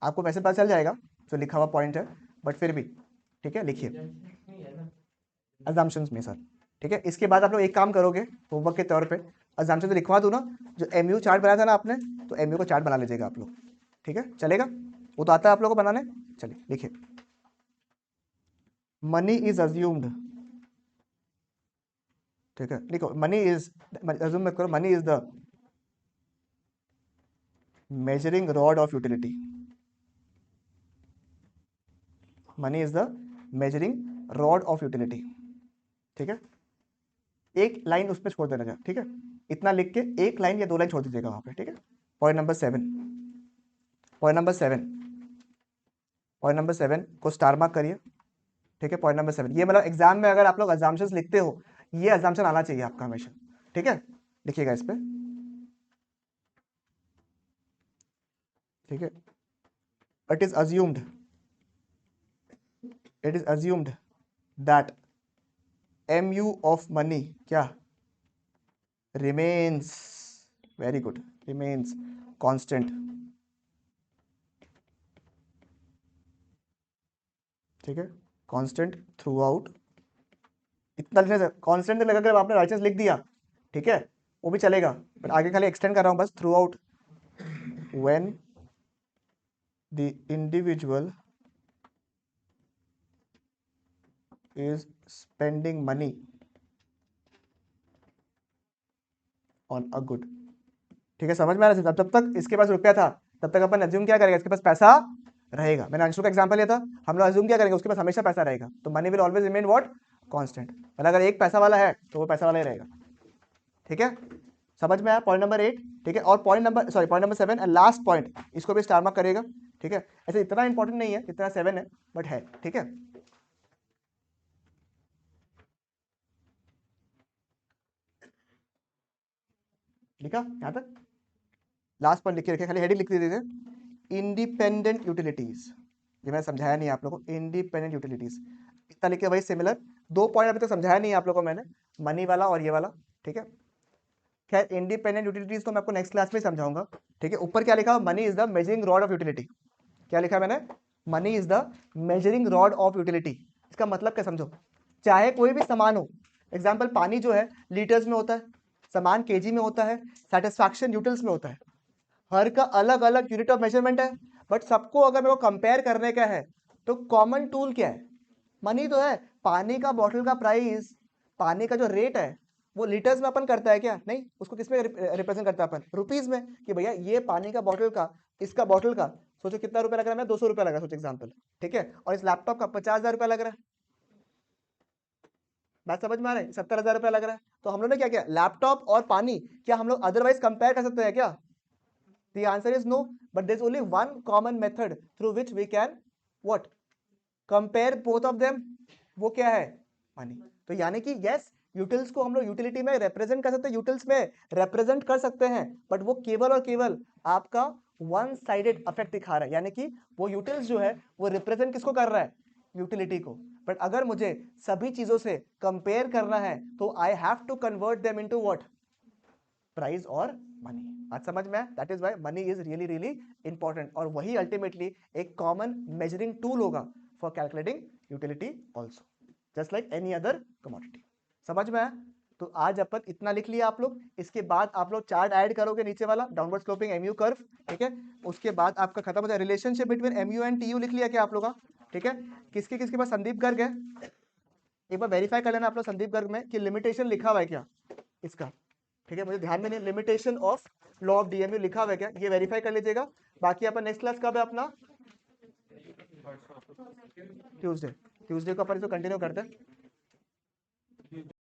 आपको वैसे पता चल जाएगा जो लिखा हुआ पॉइंट है, बट फिर भी ठीक है, लिखिए अजम्पशंस में सर। ठीक है, इसके बाद आप लोग एक काम करोगे होमवर्क के तौर पे, अजम्पशन तो लिखवा दूँ ना, जो एमयू चार्ट बनाया था ना आपने, तो एमयू का चार्ट बना लीजिएगा आप लोग। ठीक है, चलेगा? वो तो आता है आप लोगों को बनाने। चलिए लिखिए, मनी इज अज्यूम्ड। ठीक है, लिखो, मनी इज, अज्यूम मत करो, money is the measuring rod of utility. Money is the measuring rod of utility. ठीक है, एक लाइन उसमें छोड़ देना, ठीक है, इतना लिख के एक लाइन या 2 लाइन छोड़ दीजिएगा वहां पे। ठीक है, point number 7, point number 7, point number 7 को स्टार मार्क करिए। ठीक है, पॉइंट नंबर 7, ये मतलब एग्जाम में अगर आप लोग अजम्पशंस लिखते हो, ये अजम्पशन आना चाहिए आपका हमेशा। ठीक है, लिखिएगा इस पे। ठीक है, it is assumed, it is assumed that MU of money क्या remains, very good, remains constant। ठीक है, constant throughout, इतना लिखने से कांस्टेंट लगा कर आपने राइचेंस लिख दिया, ठीक है, वो भी चलेगा, बट आगे खाली एक्सटेंड कर रहा हूं बस, through out when the individual is spending money on a good. ठीक है, समझ में आ रहा है? जब तक इसके पास रुपया था तब तक अपन अज्यूम क्या करेगा, इसके पास पैसा रहेगा। मैंने अंशु का एग्जांपल लिया था, हम लोग अज्यूम क्या करेंगे, उसके पास हमेशा पैसा रहेगा, तो money will always remain what, constant. मतलब अगर एक पैसा वाला है तो वो पैसा वाला ही रहेगा। ठीक है, समझ में आया पॉइंट नंबर 8? ठीक है, और point number, sorry, point number 7 and last point, इसको भी स्टार मार्क करेगा। ठीक है, ऐसे इतना इंपॉर्टेंट नहीं है जितना 7 है, बट है। ठीक है, लिखा यहां तक? लास्ट पॉइंट लिखे रखे, खाली हेडिंग लिख दीजिए, इंडिपेंडेंट यूटिलिटीज। ये मैंने समझाया नहीं आप लोगों को, इंडिपेंडेंट यूटिलिटीज इतना लिखे। वही सिमिलर 2 पॉइंट अभी तक समझाया नहीं आप लोगों को मैंने, मनी वाला और ये वाला। ठीक है, खैर इंडिपेंडेंट यूटिलिटीज तो मैं आपको नेक्स्ट क्लास में समझाऊंगा। ठीक है, ऊपर क्या लिखा, money is the measuring rod of utility. क्या लिखा मैंने? Money is the measuring rod of utility. इसका मतलब क्या समझो, चाहे कोई भी सामान हो, एग्जाम्पल पानी जो है लीटर्स में होता है, सामान केजी में होता है, सेटिस्फैक्शन यूटिल्स में होता है, हर का अलग अलग यूनिट ऑफ मेजरमेंट है, बट सबको अगर मेरे को कंपेयर करने का है तो कॉमन टूल क्या है? मनी तो है। पानी का बॉटल का प्राइस, पानी का जो रेट है वो लीटर्स में अपन करता है क्या? नहीं, उसको किस में रिप्रेजेंट करता है अपन? रुपीज में, कि भैया ये पानी का बॉटल का, इसका बॉटल का सोचो कितना रुपया लग रहा है, मैं 200 रुपया लग रहा है सोचो एग्जाम्पल। ठीक है, और इस लैपटॉप का 50,000 रुपया लग रहा है। बात समझ में आ रहा है? 70,000 रुपया लग रहा है। तो हम लोग ने क्या किया, लैपटॉप और पानी, क्या हम लोग अदरवाइज कंपेयर कर सकते हैं क्या? The answer is no, but there's only one common method through which we can what? Compare both of them, वो क्या है? मनी। तो यानी कि यस, यूटिल्स को हम लोग यूटिलिटी में रिप्रेजेंट कर सकते हैं, यूटिल्स में रिप्रेजेंट कर सकते हैं, बट वो केवल और केवल आपका वन साइडेड इफेक्ट दिखा रहा है, यानी कि वो यूटिल्स जो है वो रिप्रेजेंट किसको कर रहा है? यूटिलिटी को। बट अगर मुझे सभी चीजों से कंपेयर करना है तो I have to convert them into what? Price और मनी। आज समझ में? That is why money is really really important, और वही अल्टीमेटली एक कॉमन मेजरिंग टूल होगा for calculating utility also, just like any other commodity. समझ में आया? तो आज अपन इतना लिख लिया आप लोग। इसके बाद आप लोग चार्ट ऐड करोगे नीचे वाला डाउनवर्ड स्लोपिंग एमयू कर्व, ठीक है? उसके बाद आपका खत्म हो जाए। Relationship between MU and TU लिख लिया क्या आप लोग का? ठीक है? किसके किसके पास संदीप गर्ग है? एक बार वेरीफाई कर लेना आप लोग संदीप गर्ग में कि लिमिटेशन लिखा हुआ है क्या इसका, ठीक है? मुझे ध्यान में नहीं, limitation of law of DMU लिखा हुआ है क्या, ये वेरीफाई कर लीजिएगा। बाकी अपन नेक्स्ट क्लास कब है अपना? ट्यूसडे। ट्यूसडे को अपन इसको कंटिन्यू करते हैं।